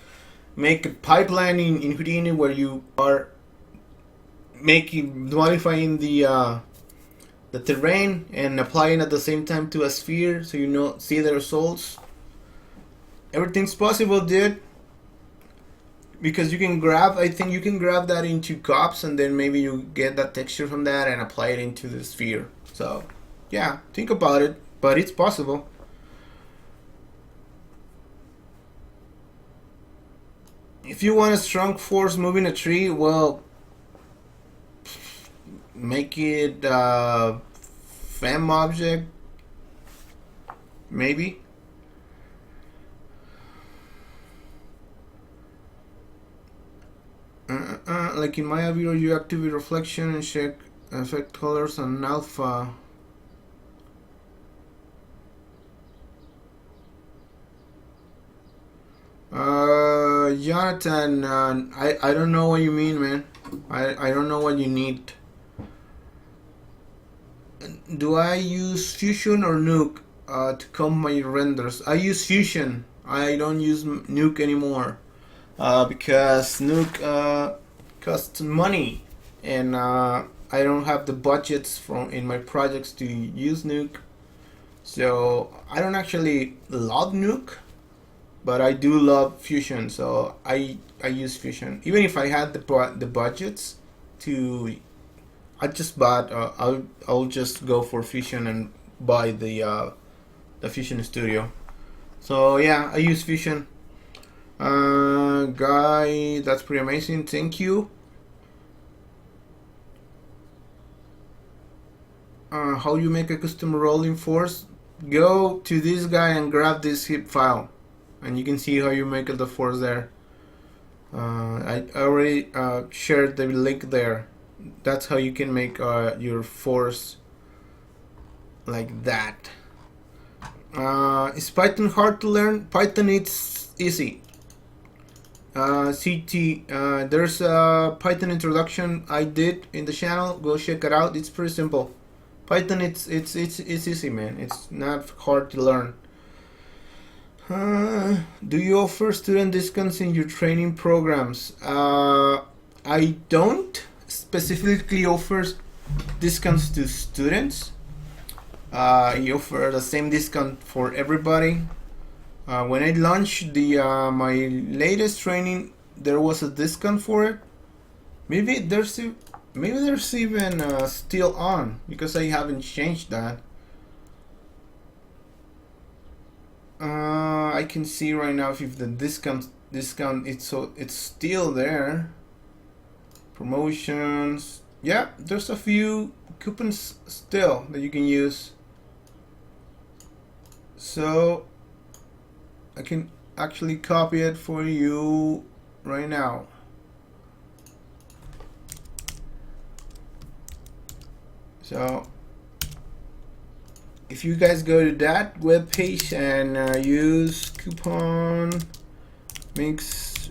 make a pipeline in Houdini where you are modifying the terrain and applying at the same time to a sphere, so you see the results. Everything's possible, dude. Because you can grab, I think you can grab that into cups, and then maybe you get that texture from that and apply it into the sphere. So yeah, think about it, but it's possible. If you want a strong force moving a tree, well, make it a fem object, maybe. Like in Maya Viewer, you activate reflection and check effect colors on alpha. Jonathan, I don't know what you mean, man. I don't know what you need. Do I use Fusion or Nuke to comp my renders? I use Fusion. I don't use Nuke anymore because Nuke costs money, and I don't have the budgets in my projects to use Nuke. So I don't actually love Nuke, but I do love Fusion, so I use Fusion. Even if I had the budgets to, I just bought. I'll just go for Fusion and buy the Fusion Studio. So yeah, I use Fusion. Guy, that's pretty amazing. Thank you. How you make a custom rolling force? Go to this guy and grab this zip file, and you can see how you make the force there. I already shared the link there. That's how you can make your force like that. Is Python hard to learn? Python, it's easy. CT. There's a Python introduction I did in the channel. Go check it out. It's pretty simple. Python, it's easy, man. It's not hard to learn. Do you offer student discounts in your training programs? I don't specifically offer discounts to students. I offer the same discount for everybody. When I launched the my latest training, there was a discount for it. Maybe there's even still on, because I haven't changed that. I can see right now if the discount it's still there. Promotions, yeah, there's a few coupons still that you can use. So I can actually copy it for you right now. So if you guys go to that web page and use coupon mix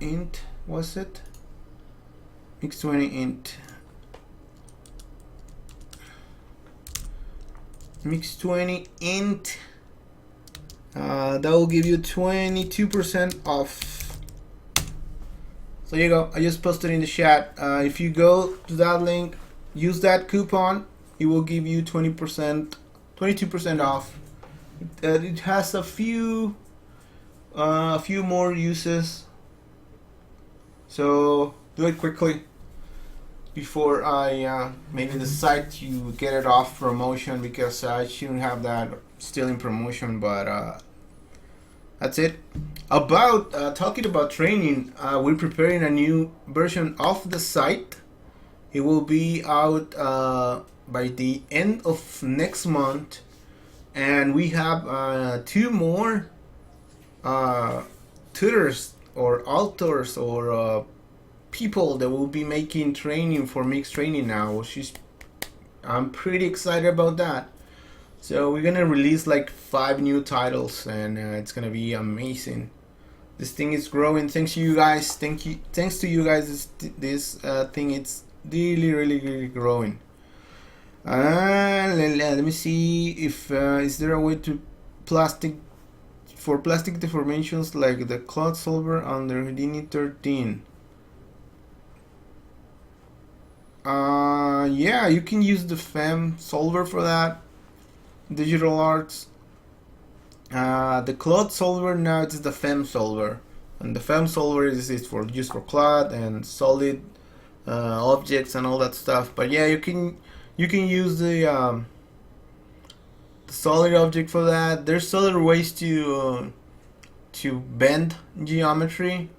int, what's it? Mix 20 int. Mix 20 int. That will give you 22% off. So there you go. I just posted in the chat. If you go to that link, use that coupon, it will give you 20%, 22% off. It has a few more uses. So do it quickly before I maybe decide to get it off promotion, because I shouldn't have that still in promotion. But that's it. About talking about training, we're preparing a new version of the site. It will be out by the end of next month, and we have 2 more tutors or authors or people that will be making training for mixed training now. I'm pretty excited about that. So we're gonna release like 5 new titles, and it's gonna be amazing. This thing is growing. Thanks to you guys. Thanks to you guys. This thing, it's really growing. Let me see if is there a way to plastic deformations like the cloud solver under Houdini 13. Yeah, you can use the FEM solver for that. Digital arts. The cloud solver now, it's the FEM solver, and the FEM solver is used for cloud and solid objects and all that stuff. But yeah, you can use the solid object for that. There's other ways to bend geometry,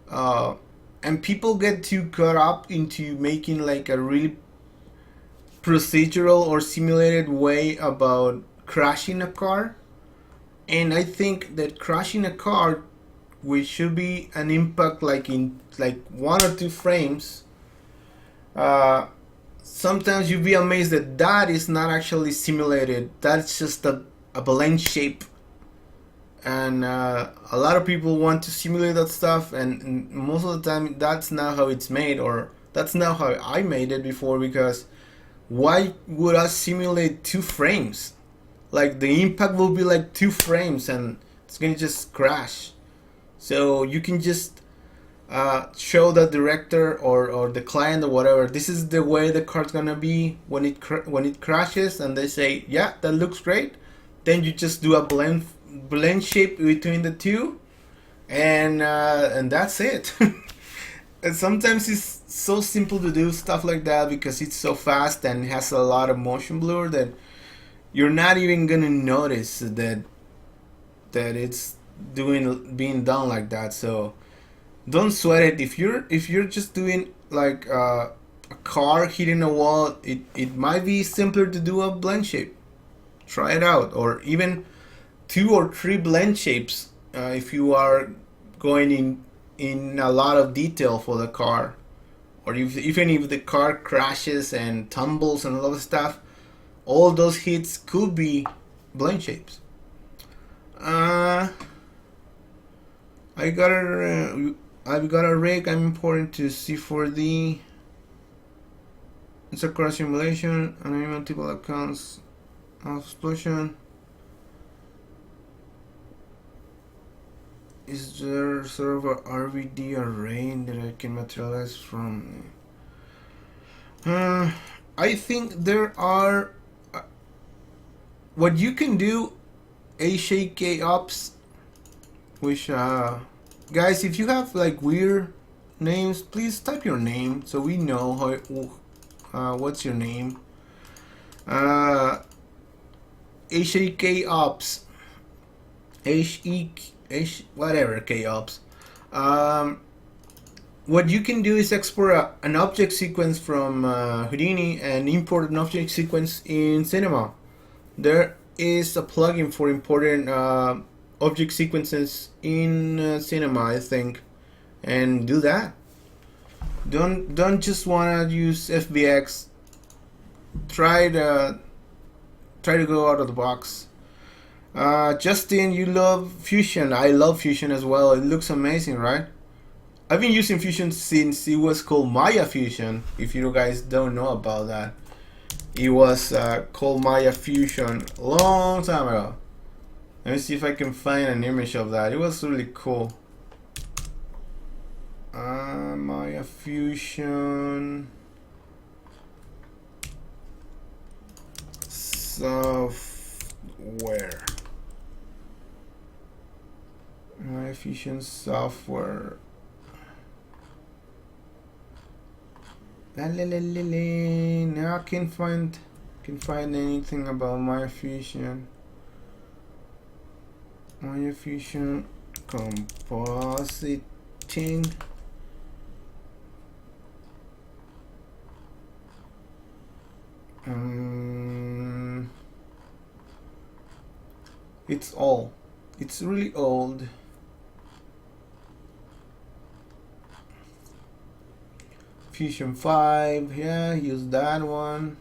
and people get too caught up into making like a really procedural or simulated way about crashing a car. And I think that crashing a car, which should be an impact like in 1 or 2 frames, sometimes you'll be amazed that is not actually simulated. That's just a balloon shape. And a lot of people want to simulate that stuff, and most of the time that's not how it's made, or that's not how I made it before, because why would I simulate 2 frames? Like the impact will be like 2 frames and it's gonna just crash. So you can just show the director or the client or whatever, this is the way the car's gonna be when it crashes, and they say, yeah, that looks great. Then you just do a blend shape between the 2, and that's it. And sometimes it's so simple to do stuff like that because it's so fast and has a lot of motion blur that you're not even gonna notice that it's being done like that. So don't sweat it. If you're just doing like a car hitting a wall, it might be simpler to do a blend shape. Try it out, or even 2 or 3 blend shapes if you are going in a lot of detail for the car, or even if the car crashes and tumbles and all that stuff, all those hits could be blend shapes. I've got a rig. I'm importing to C4D. It's a cross simulation and multiple accounts of explosion. Is there sort of a RVD array that I can materialize from? I think there are. What you can do, HAK ops, which guys, if you have like weird names, please type your name so we know how what's your name. HAK ops, whatever K ops. What you can do is export an object sequence from Houdini and import an object sequence in Cinema. There is a plugin for importing object sequences in Cinema, I think, and do that. Don't just wanna use FBX. Try to go out of the box. Justin, you love Fusion. I love Fusion as well. It looks amazing, right? I've been using Fusion since it was called Maya Fusion. If you guys don't know about that, it was called Maya Fusion a long time ago. Let me see if I can find an image of that. It was really cool. Maya Fusion software. Maya Fusion software. Now I can't find anything about Maya Fusion. Maya Fusion compositing. It's really old. Fusion 5, yeah, use that one.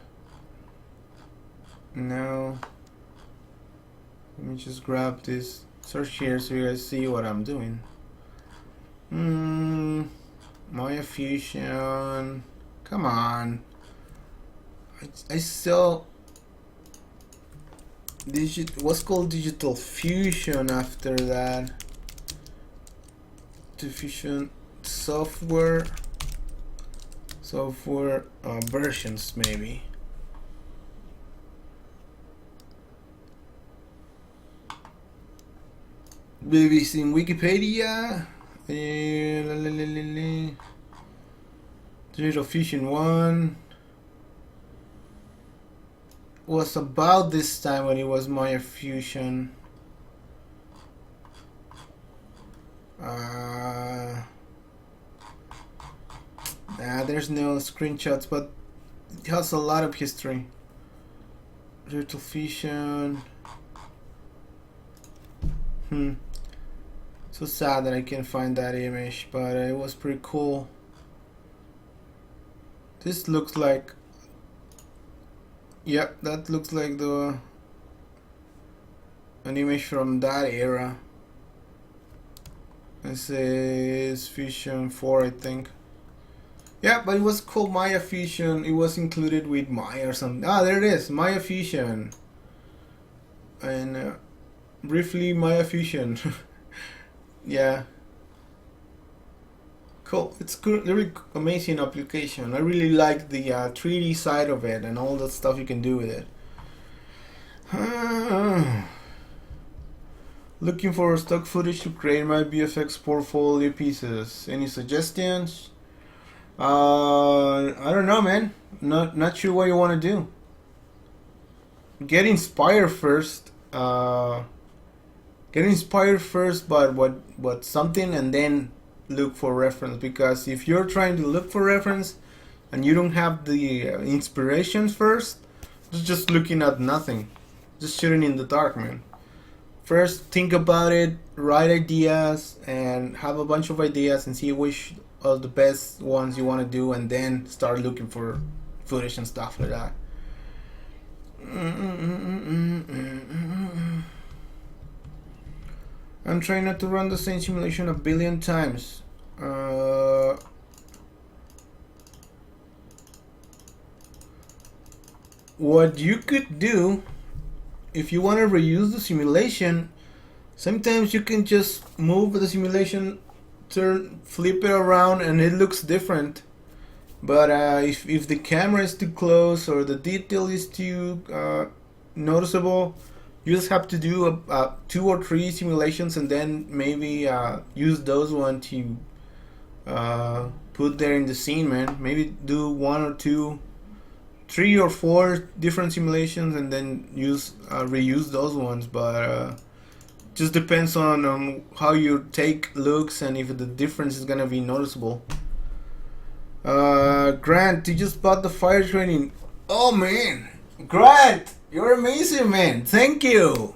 Now, let me just grab this search here so you guys see what I'm doing. Maya Fusion, come on. I saw what's called Digital Fusion after that. The Fusion software versions maybe. Maybe it's in Wikipedia. Digital Fusion 1 was about this time when it was Maya Fusion. There's no screenshots, but it has a lot of history. Digital Fusion. So sad that I can't find that image, but it was pretty cool. This looks like, yep, that looks like an image from that era. This is Fusion 4, I think. Yeah, but it was called Maya Fusion. It was included with Maya or something. There it is, Maya Fusion. And briefly, Maya Fusion. Yeah. Cool. It's good, really amazing application. I really like the 3D side of it and all the stuff you can do with it. Looking for stock footage to create my VFX portfolio pieces. Any suggestions? I don't know, man. Not sure what you want to do. Get inspired first. But what something, and then look for reference. Because if you're trying to look for reference and you don't have the inspirations first, just looking at nothing, just shooting in the dark, man. First, think about it, write ideas, and have a bunch of ideas and see which of the best ones you want to do, and then start looking for footage and stuff like that. I'm trying not to run the same simulation a billion times. What you could do, if you want to reuse the simulation, sometimes you can just move the simulation, flip it around, and it looks different. But if the camera is too close or the detail is too noticeable, you just have to do 2 or 3 simulations and then maybe use those ones to put there in the scene, man. Maybe do 1 or 2, 3 or 4 different simulations and then reuse those ones. But just depends on how your take looks and if the difference is gonna be noticeable. Grant, you just bought the fire training. Oh man, Grant, you're amazing, man. Thank you,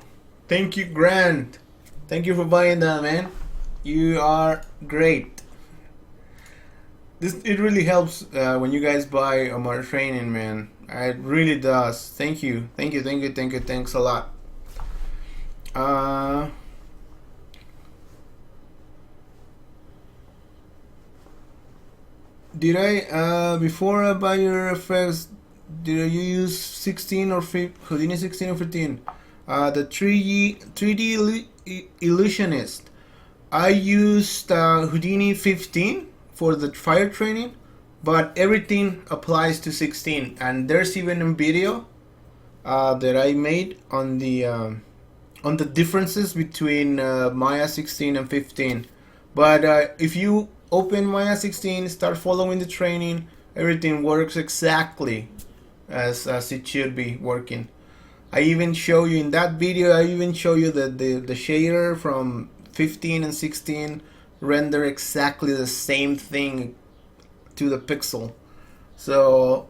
Grant. Thank you for buying that, man. You are great. It really helps when you guys buy my training, man. It really does. Thank you. Thanks a lot. Did I before I buy your effects? Did you use 16 or Houdini 16 or 15? The 3D Illusionist. I used Houdini 15 for the fire training, but everything applies to 16. And there's even a video that I made on the differences between Maya 16 and 15. But if you open Maya 16, start following the training, everything works exactly as it should be working. I even show you in that video, that the shader from 15 and 16 render exactly the same thing to the pixel. So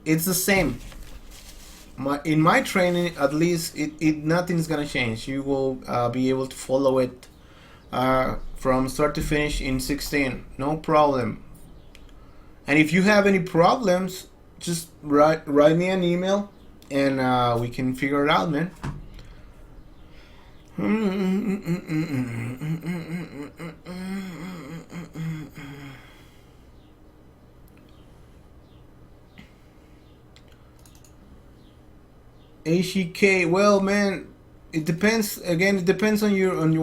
it's the same. In my training, at least, nothing's gonna change. You will be able to follow it from start to finish in 16, no problem. And if you have any problems, just write me an email and we can figure it out, man. HEK, well, man, it depends. Again, it depends on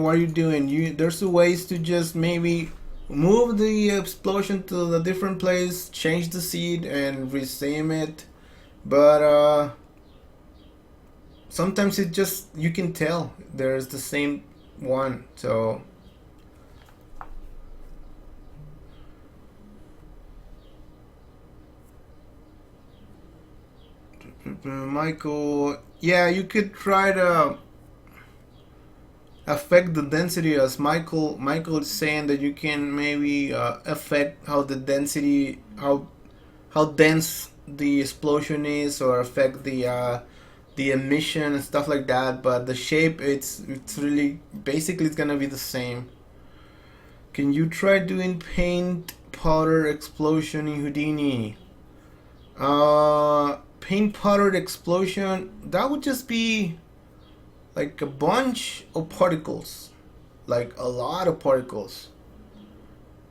what you're doing. There's ways to just maybe move the explosion to a different place, change the seed, and resame it. But sometimes it just, you can tell there's the same one. So Michael, yeah, you could try to affect the density, as Michael is saying that you can maybe affect how the density, how dense the explosion is, or affect the emission and stuff like that. But the shape, it's really basically it's gonna be the same. Can you try doing paint powder explosion in Houdini? Paint powdered explosion, that would just be like a bunch of particles, like a lot of particles,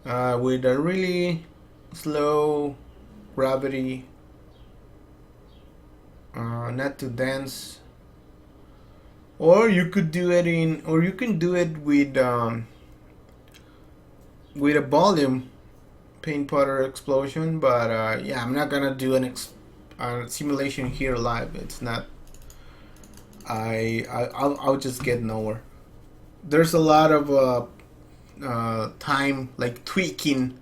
with a really slow gravity, not too dense. Or you could do it you can do it with a volume paint powder explosion. But yeah, I'm not gonna do a simulation here live. It's not. I'll just get nowhere. There's a lot of time, like tweaking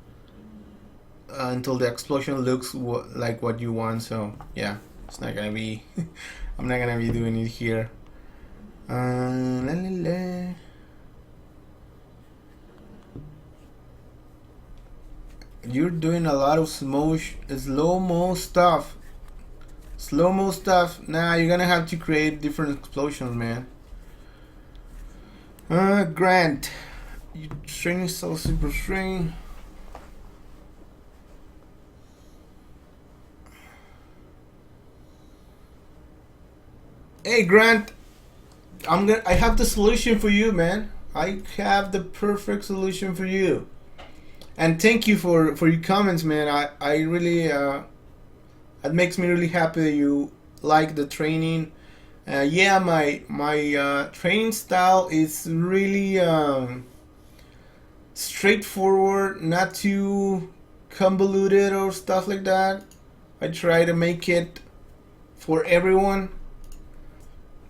until the explosion looks like what you want. So yeah, it's not gonna be. I'm not gonna be doing it here. You're doing a lot of slow-mo stuff. Slow-mo stuff. Nah, you're gonna have to create different explosions, man. Grant, you training so super string. Hey Grant, I have the solution for you, man. I have the perfect solution for you. And thank you for your comments, man. I really it makes me really happy that you like the training. Yeah, my training style is really straightforward, not too convoluted or stuff like that. I try to make it for everyone.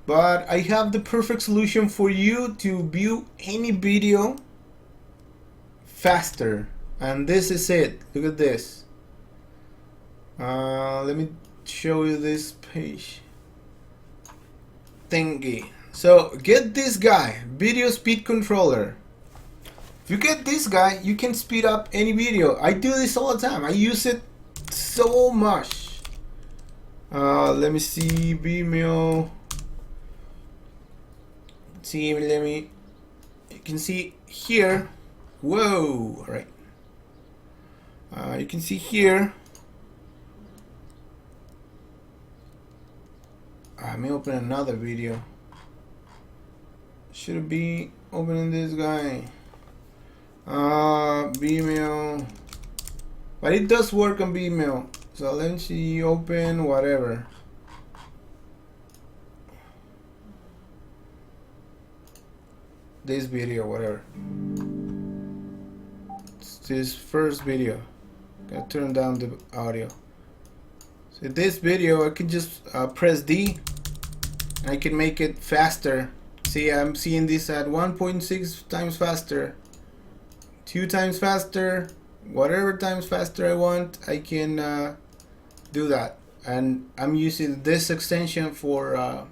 But I have the perfect solution for you to view any video faster. And this is it. Look at this. Let me show you this page thingy. So get this guy, video speed controller. If you get this guy, you can speed up any video. I do this all the time. I use it so much. Let me see, Vimeo. See, let me. You can see here. Whoa! All right. You can see here. Let me open another video. Should be opening this guy. Vimeo. But it does work on Vimeo. So let's see, open whatever. This video, whatever. It's this first video. Gotta turn down the audio. So this video, I can just press D. I can make it faster. See, I'm seeing this at 1.6 times faster, 2 times faster, whatever times faster I want. I can do that, and I'm using this extension for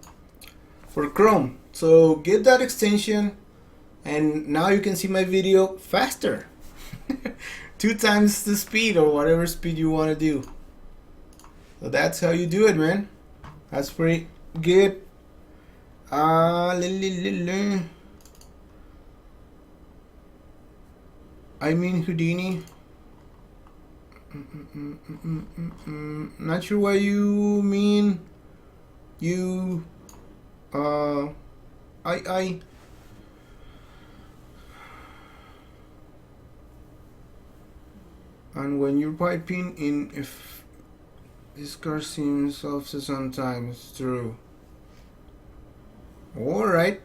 Chrome. So get that extension, and now you can see my video faster. 2 times the speed, or whatever speed you want to do. So that's how you do it, man. That's pretty good. I mean Houdini. Not sure what you mean. You I and when you're piping in, if this car seems off sometimes, true. Alright.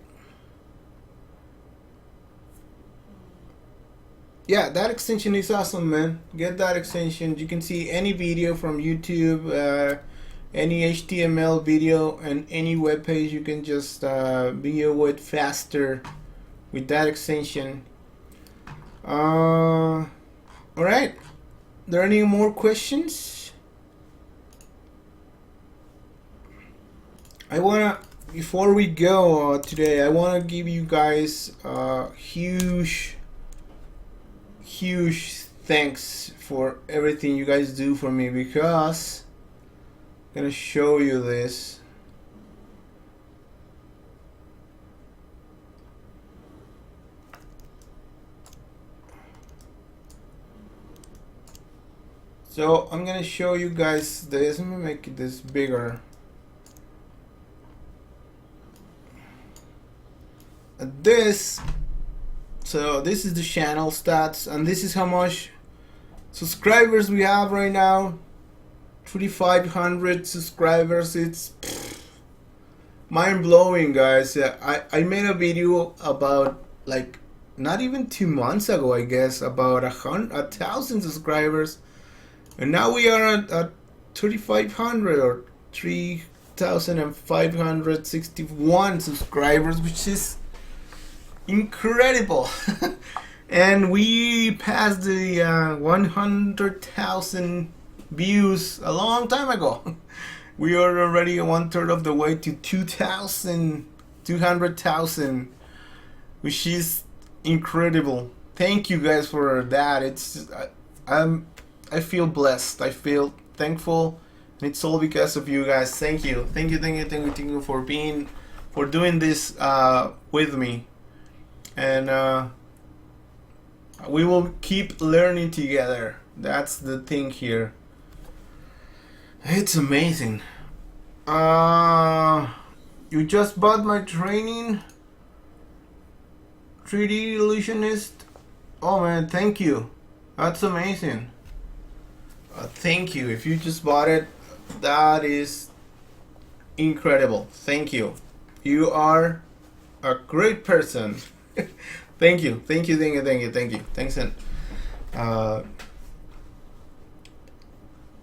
Yeah, that extension is awesome, man. Get that extension. You can see any video from YouTube, any HTML video, and any web page. You can just view it faster with that extension. Alright. There any more questions? Before we go today, I want to give you guys huge thanks for everything you guys do for me, because I'm gonna show you this. So I'm gonna show you guys this. Let me make this bigger. So this is the channel stats, and this is how much subscribers we have right now. 3,500 subscribers. It's mind-blowing, guys. I made a video about, like, not even 2 months ago, I guess, about 1,000 subscribers, and now we are at 3,500 or 3,561 subscribers, which is incredible. And we passed the 100,000 views a long time ago. We are already 1/3 of the way to 200,000, which is incredible. Thank you guys for that. I feel blessed. I feel thankful, and it's all because of you guys. Thank you for doing this with me. And we will keep learning together. That's the thing here. It's amazing. You just bought my training. 3D illusionist. Oh man, thank you. That's amazing. Thank you. If you just bought it, that is incredible. Thank you. You are a great person. Thank you. Thank you. Thank you. Thank you. Thank you. Thanks. And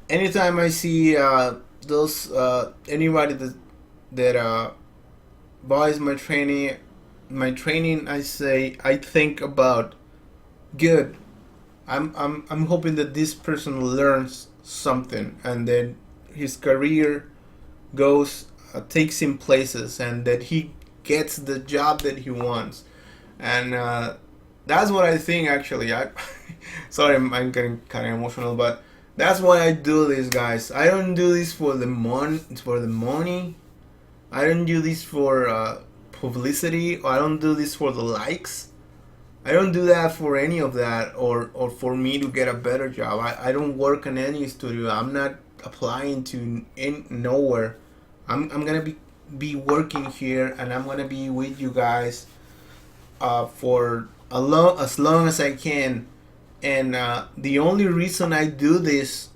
anytime I see those anybody that buys my training, I think about good. I'm hoping that this person learns something and that his career goes takes him places and that he gets the job that he wants, and that's what I think. Actually, sorry, I'm getting kind of emotional, but that's why I do this, guys. I don't do this for the money. I don't do this for publicity, or I don't do this for the likes. I don't do that for any of that, or for me to get a better job. I don't work in any studio. I'm not applying to nowhere. I'm gonna be working here, and I'm gonna be with you guys for as long as I can. And the only reason I do this,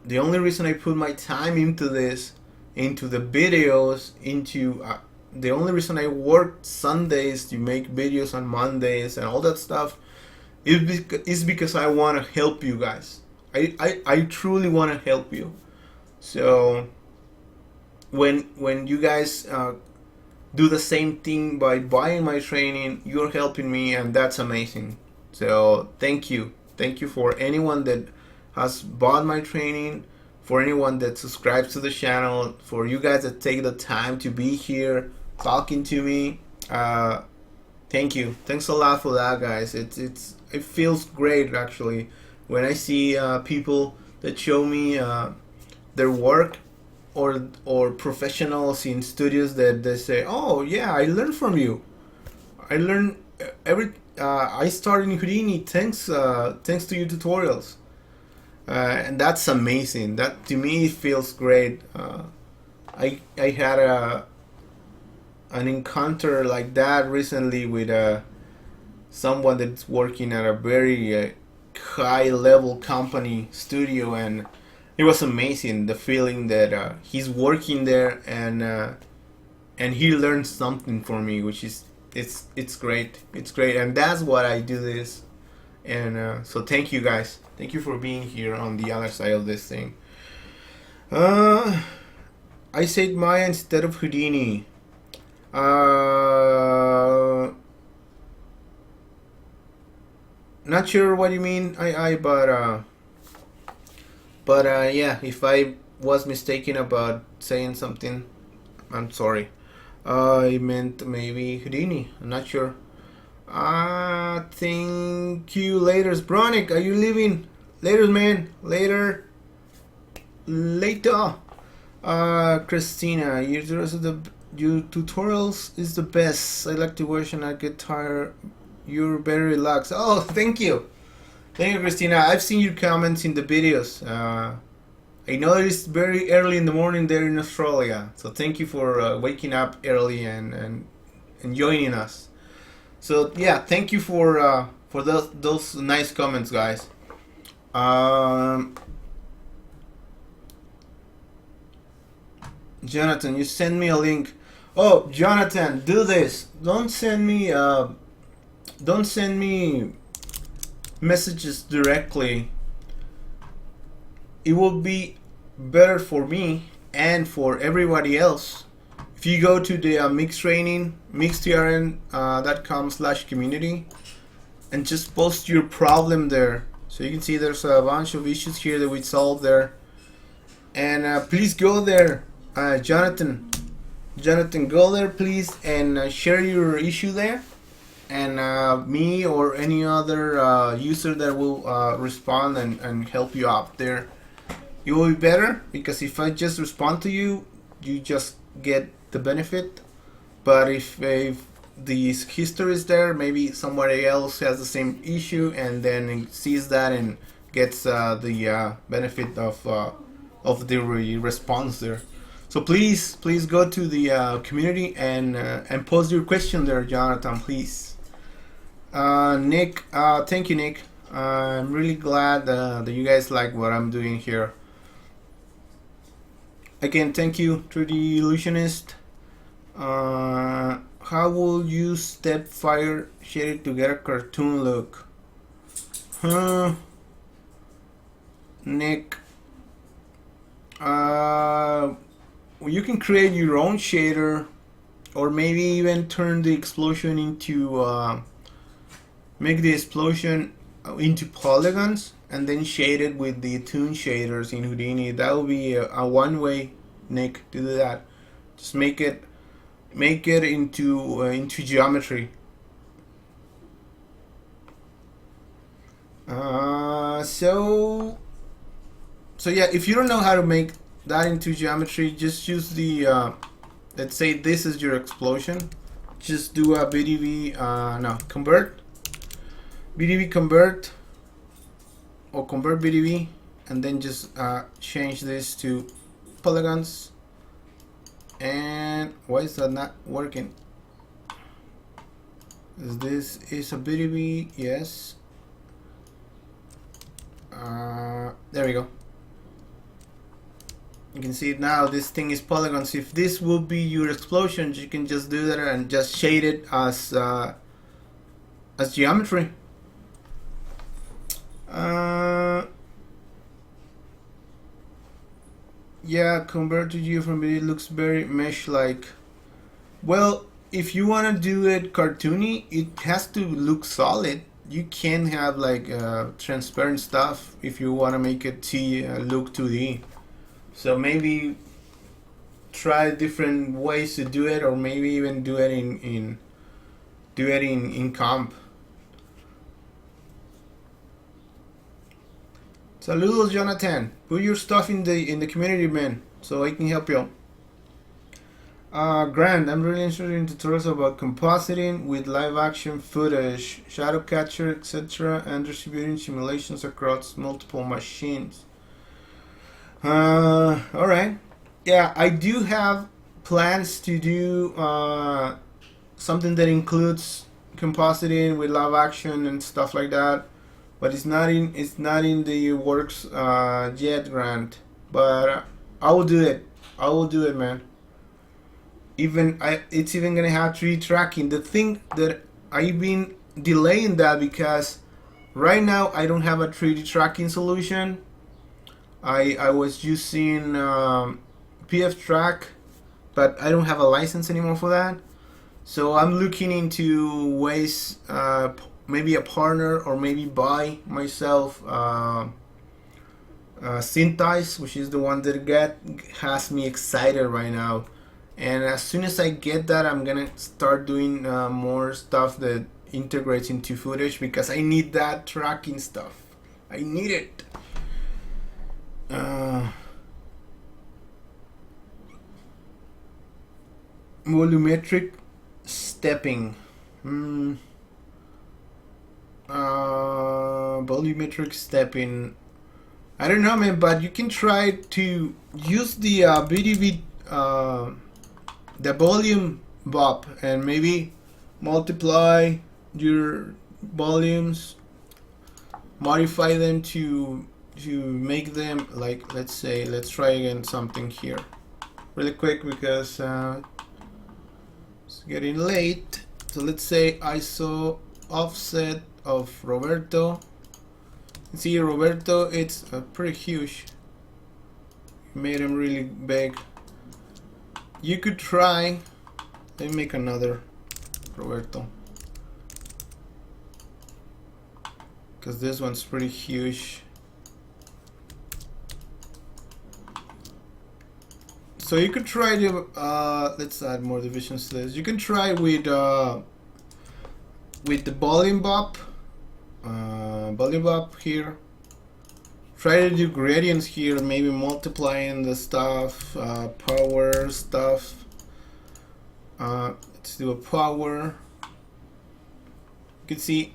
the only reason I put my time into this, into the videos, into the only reason I work Sundays to make videos on Mondays and all that stuff is because I want to help you guys. I truly want to help you. So when you guys do the same thing by buying my training, you're helping me, and that's amazing. So thank you for anyone that has bought my training, for anyone that subscribes to the channel, for you guys that take the time to be here talking to me. Thank you. Thanks a lot for that, guys. It feels great actually when I see people that show me their work, or professionals in studios that they say, "Oh yeah, I learned from you. I learned I started in Houdini thanks to your tutorials." And that's amazing. That to me feels great. I had an encounter like that recently with someone that's working at a very high level company studio, and it was amazing, the feeling that he's working there and he learned something for me, which is it's great. It's great, and that's what I do this. And so thank you guys. Thank you for being here on the other side of this thing. I said Maya instead of Houdini. Not sure what you mean, but yeah, if I was mistaken about saying something, I'm sorry. I meant maybe Houdini. I'm not sure. Thank you. Later, Bronick. Are you leaving? Later, man. Later. Christina, your tutorials is the best. I like to watch and I get tired. You're very relaxed. Oh, thank you. Thank you, Christina. I've seen your comments in the videos. I know it's very early in the morning there in Australia. So thank you for waking up early and joining us. So yeah, thank you for those nice comments, guys. Jonathan, you send me a link. Oh, Jonathan, do this. Don't send me messages directly. It will be better for me and for everybody else if you go to the Mix Training, mixtrn.com/community, and just post your problem there. So you can see there's a bunch of issues here that we solved there. And please go there, Jonathan, go there please, and share your issue there. And me or any other user that will respond and help you out there. It will be better, because if I just respond to you, you just get the benefit. But if the history is there, maybe somebody else has the same issue and then sees that and gets the benefit of the response there. So please go to the community and post your question there, Jonathan, please. Nick, thank you, Nick. I'm really glad that you guys like what I'm doing here. Again, thank you, 3D Illusionist. How will you step fire shaded to get a cartoon look? Nick, you can create your own shader, or maybe even turn the explosion into make the explosion into polygons and then shade it with the toon shaders in Houdini. That would be a one way, Nick, to do that. Just make it into geometry. So yeah, if you don't know how to make that into geometry, just use the let's say this is your explosion. Just do a VDB convert VDB convert or convert VDB, and then just change this to polygons. And why is that not working? This is a VDB, yes. There we go. You can see now this thing is polygons. If this will be your explosion, you can just do that and just shade it as geometry. Yeah, convert to Geo from it looks very mesh-like. Well, if you want to do it cartoony, it has to look solid. You can have like transparent stuff if you want to make it look 2D. So maybe try different ways to do it, or maybe even do it in comp. Saludos, Jonathan. Put your stuff in the community, man, so I can help you. Grant, I'm really interested in tutorials about compositing with live action footage, shadow capture, etc., and distributing simulations across multiple machines. Alright. Yeah, I do have plans to do something that includes compositing with live action and stuff like that, but it's not in the works yet, Grant. But I will do it. I will do it, man. It's even gonna have 3D tracking. The thing that I've been delaying that because right now I don't have a 3D tracking solution. I was using PF Track, but I don't have a license anymore for that. So I'm looking into ways, maybe a partner, or maybe buy myself Synthesize, which is the one that has me excited right now. And as soon as I get that, I'm gonna start doing more stuff that integrates into footage, because I need that tracking stuff. I need it. Volumetric stepping. Volumetric stepping. I don't know, man, but you can try to use the VDB, the volume bop, and maybe multiply your volumes, modify them to make them like, let's try again something here really quick, because it's getting late. So let's say ISO offset of Roberto. See, Roberto, it's pretty huge. Made him really big. You could try, let me make another Roberto, because this one's pretty huge. So you could try to let's add more divisions to this. You can try with the volume bop here. Try to do gradients here, maybe multiplying the stuff, power stuff. Let's do a power. You can see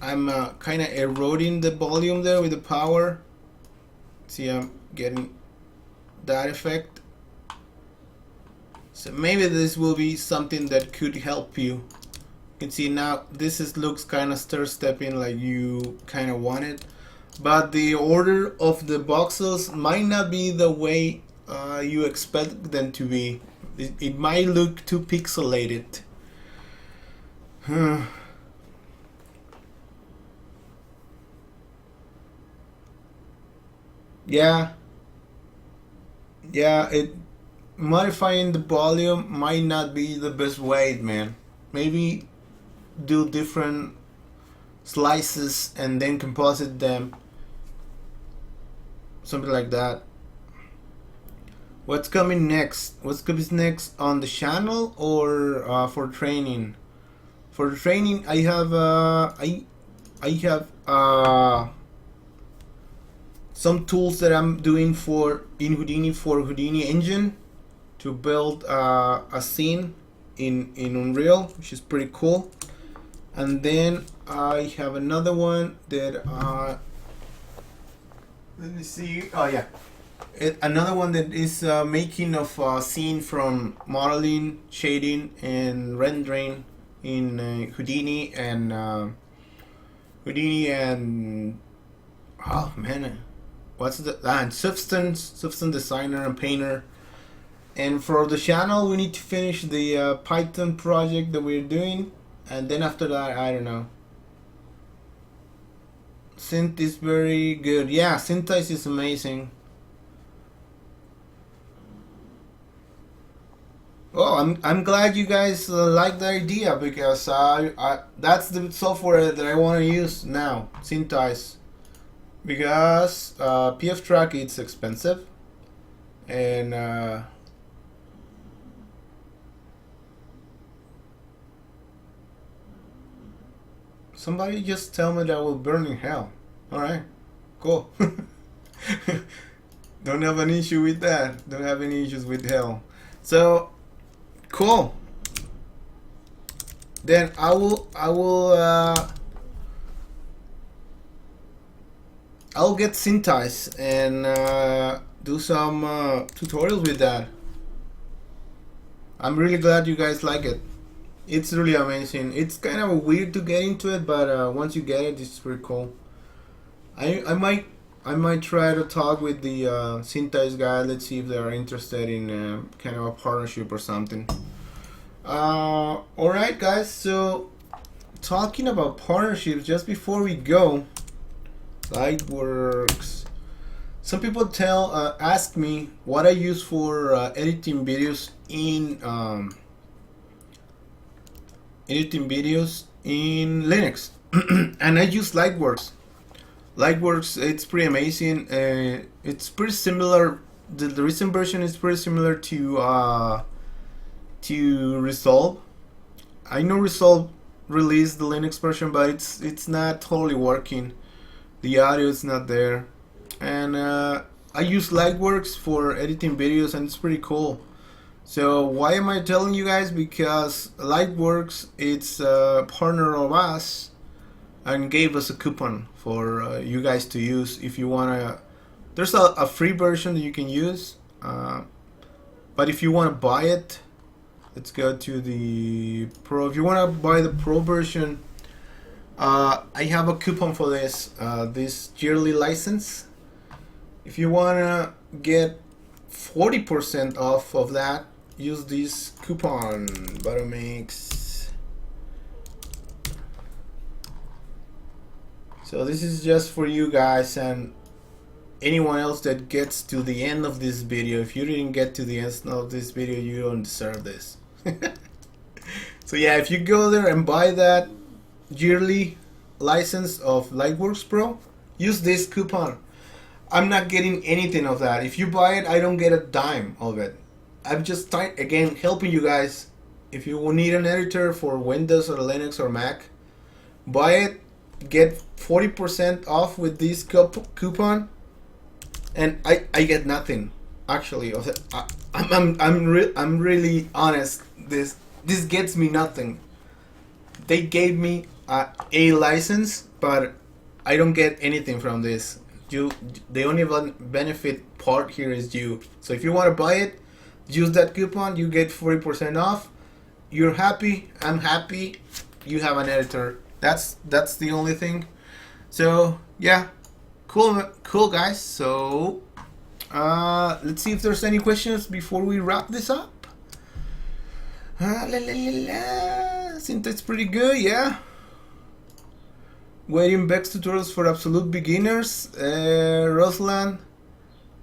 I'm kind of eroding the volume there with the power. See, I'm getting that effect. So maybe this will be something that could help you can see now this looks kind of stair-stepping like you kind of want it, but the order of the voxels might not be the way you expect them to be. It might look too pixelated. Yeah, modifying the volume might not be the best way, man. Maybe do different slices and then composite them, something like that. What's coming next? What's coming next on the channel or for training? For training, I have some tools that I'm doing in Houdini for Houdini engine to build a scene in Unreal, which is pretty cool. And then I have another one that let me see. Oh yeah, another one that is making of a scene from modeling, shading, and rendering in Houdini and oh man, what's the and Substance Designer and Painter. And for the channel, we need to finish the Python project that we're doing, and then after that, I don't know. Synth is very good. Yeah, Synthesize is amazing. Oh, I'm glad you guys like the idea, because that's the software that I want to use now, Synthesize, because PF Track it's expensive, and somebody just tell me that will burn in hell. Alright, cool. Don't have an issue with that. Don't have any issues with hell. So, cool. Then I'll get Synthesize and do some tutorials with that. I'm really glad you guys like it. It's really amazing. It's kind of weird to get into it, but once you get it, it's pretty cool. I might try to talk with the Synthesize guy. Let's see if they are interested in kind of a partnership or something. Alright guys, so talking about partnerships, just before we go, Lightworks. Some people ask me what I use for editing videos in Linux, and I use Lightworks. Lightworks, it's pretty amazing. It's pretty similar. The recent version is pretty similar to Resolve. I know Resolve released the Linux version, but it's not totally working. The audio is not there, and I use Lightworks for editing videos, and it's pretty cool. So why am I telling you guys? Because Lightworks, it's a partner of us and gave us a coupon for you guys to use if you wanna. There's a free version that you can use, but if you want to buy it, let's go to the Pro. If you want to buy the Pro version, I have a coupon for this yearly license. If you want to get 40% off of that, use this coupon, Buttermix. So this is just for you guys and anyone else that gets to the end of this video. If you didn't get to the end of this video, you don't deserve this. So yeah, if you go there and buy that yearly license of Lightworks Pro, use this coupon. I'm not getting anything of that. If you buy it, I don't get a dime of it. I'm just again helping you guys. If you need an editor for Windows or Linux or Mac, buy it, get 40% off with this coupon, and I get nothing. Actually, I'm really honest. This gets me nothing. They gave me a license, but I don't get anything from this. The only benefit part here is you. So if you want to buy it, use that coupon. You get 40% off. You're happy. I'm happy. you have an editor. That's the only thing. So yeah, cool guys. So let's see if there's any questions before we wrap this up. Syntax pretty good, yeah. Waiting Bex tutorials for absolute beginners, Roslan.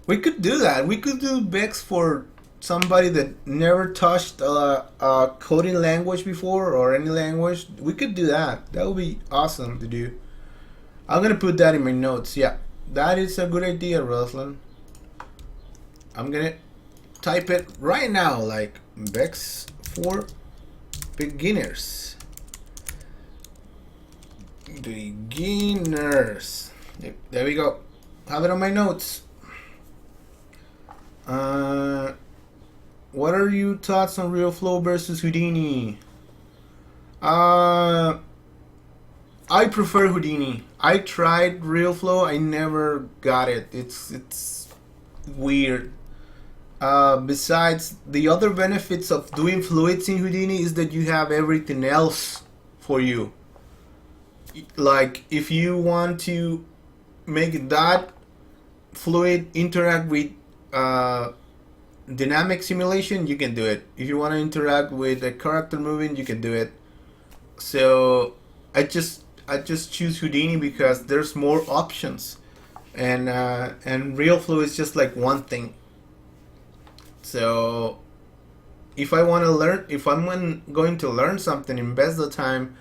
We could do that. We could do Bex for somebody that never touched a coding language before or any language. We could do that. That would be awesome to do. I'm gonna put that in my notes. Yeah, that is a good idea, Roslan. I'm gonna type it right now, like Bex for beginners. Beginners. There we go. Have it on my notes. What are your thoughts on RealFlow versus Houdini? I prefer Houdini. I tried RealFlow. I never got it. It's weird. Besides, the other benefits of doing fluids in Houdini is that you have everything else for you. Like if you want to make that fluid interact with dynamic simulation, you can do it. If you want to interact with a character moving, you can do it. So I just choose Houdini because there's more options, and RealFlow is just like one thing. So if I want to learn, if I'm going to learn something, invest the time,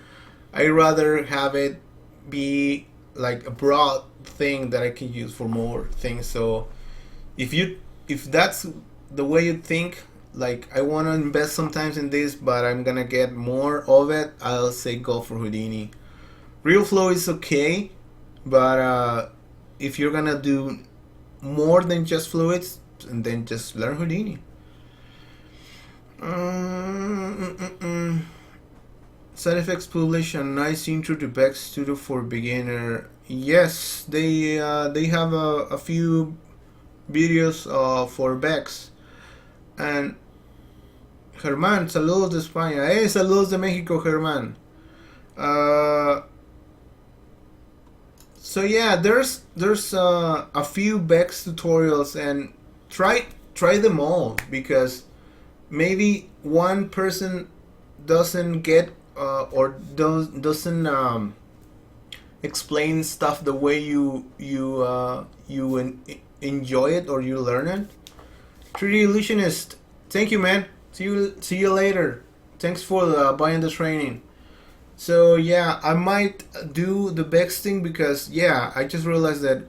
I rather have it be like a broad thing that I can use for more things. So if that's the way you think, like I want to invest sometimes in this, but I'm gonna get more of it, I'll say go for Houdini. RealFlow is okay, but if you're gonna do more than just fluids, and then just learn Houdini. Side Effects published a nice intro to Bex Studio for beginner. Yes, they have a few videos for Bex. And Germán, saludos de España. Saludos de México, Germán. So yeah, there's a few Bex tutorials, and try them all, because maybe one person doesn't get or doesn't explain stuff the way you enjoy it or you learn it. 3D Illusionist, thank you, man. See you later. Thanks for buying the training. So yeah, I might do the Bex thing, because yeah, I just realized that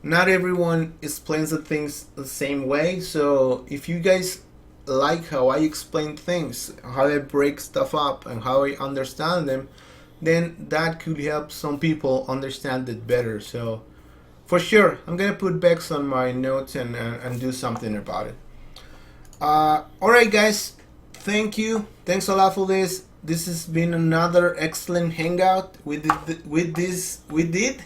not everyone explains the things the same way. So if you guys like how I explain things, how I break stuff up, and how I understand them, then that could help some people understand it better. So for sure, I'm gonna put Bex on my notes and do something about it. Alright guys, thank you. Thanks a lot for this. This has been another excellent hangout. We did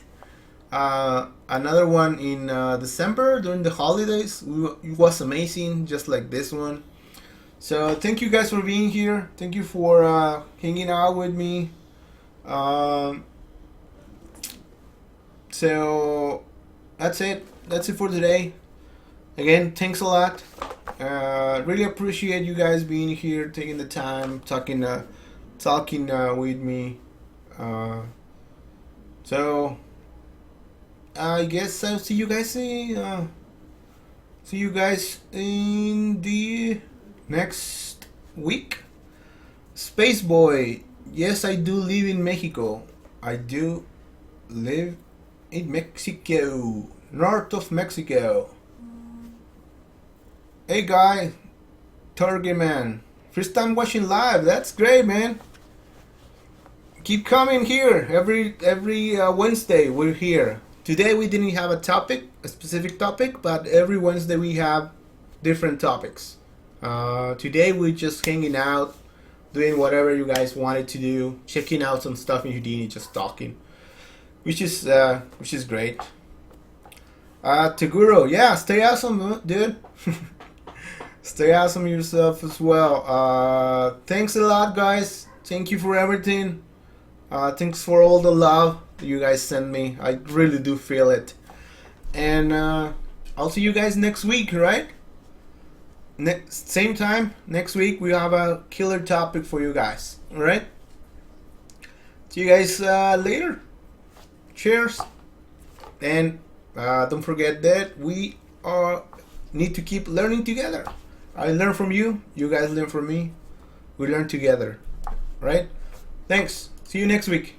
another one in December during the holidays. It was amazing, just like this one. So thank you guys for being here. Thank you for hanging out with me. So that's it. That's it for today. Again, thanks a lot. Really appreciate you guys being here, taking the time, talking with me. So I guess I'll see you guys in the next week. Space Boy, yes, I do live in Mexico. I do live in Mexico, north of Mexico. Hey guy, Turkey man, first time watching live. That's great, man. Keep coming here every Wednesday. We're here. Today we didn't have a specific topic, but every Wednesday we have different topics. Today we're just hanging out, doing whatever you guys wanted to do, checking out some stuff in Houdini, just talking, which is great. Taguro, yeah, stay awesome, dude. Stay awesome yourself as well. Thanks a lot, guys. Thank you for everything. Thanks for all the love you guys send me. I really do feel it. And I'll see you guys next week, right? Same time next week. We have a killer topic for you guys. All right. See you guys later. Cheers. And don't forget that we need to keep learning together. I learn from you. You guys learn from me. We learn together. Right? Thanks. See you next week.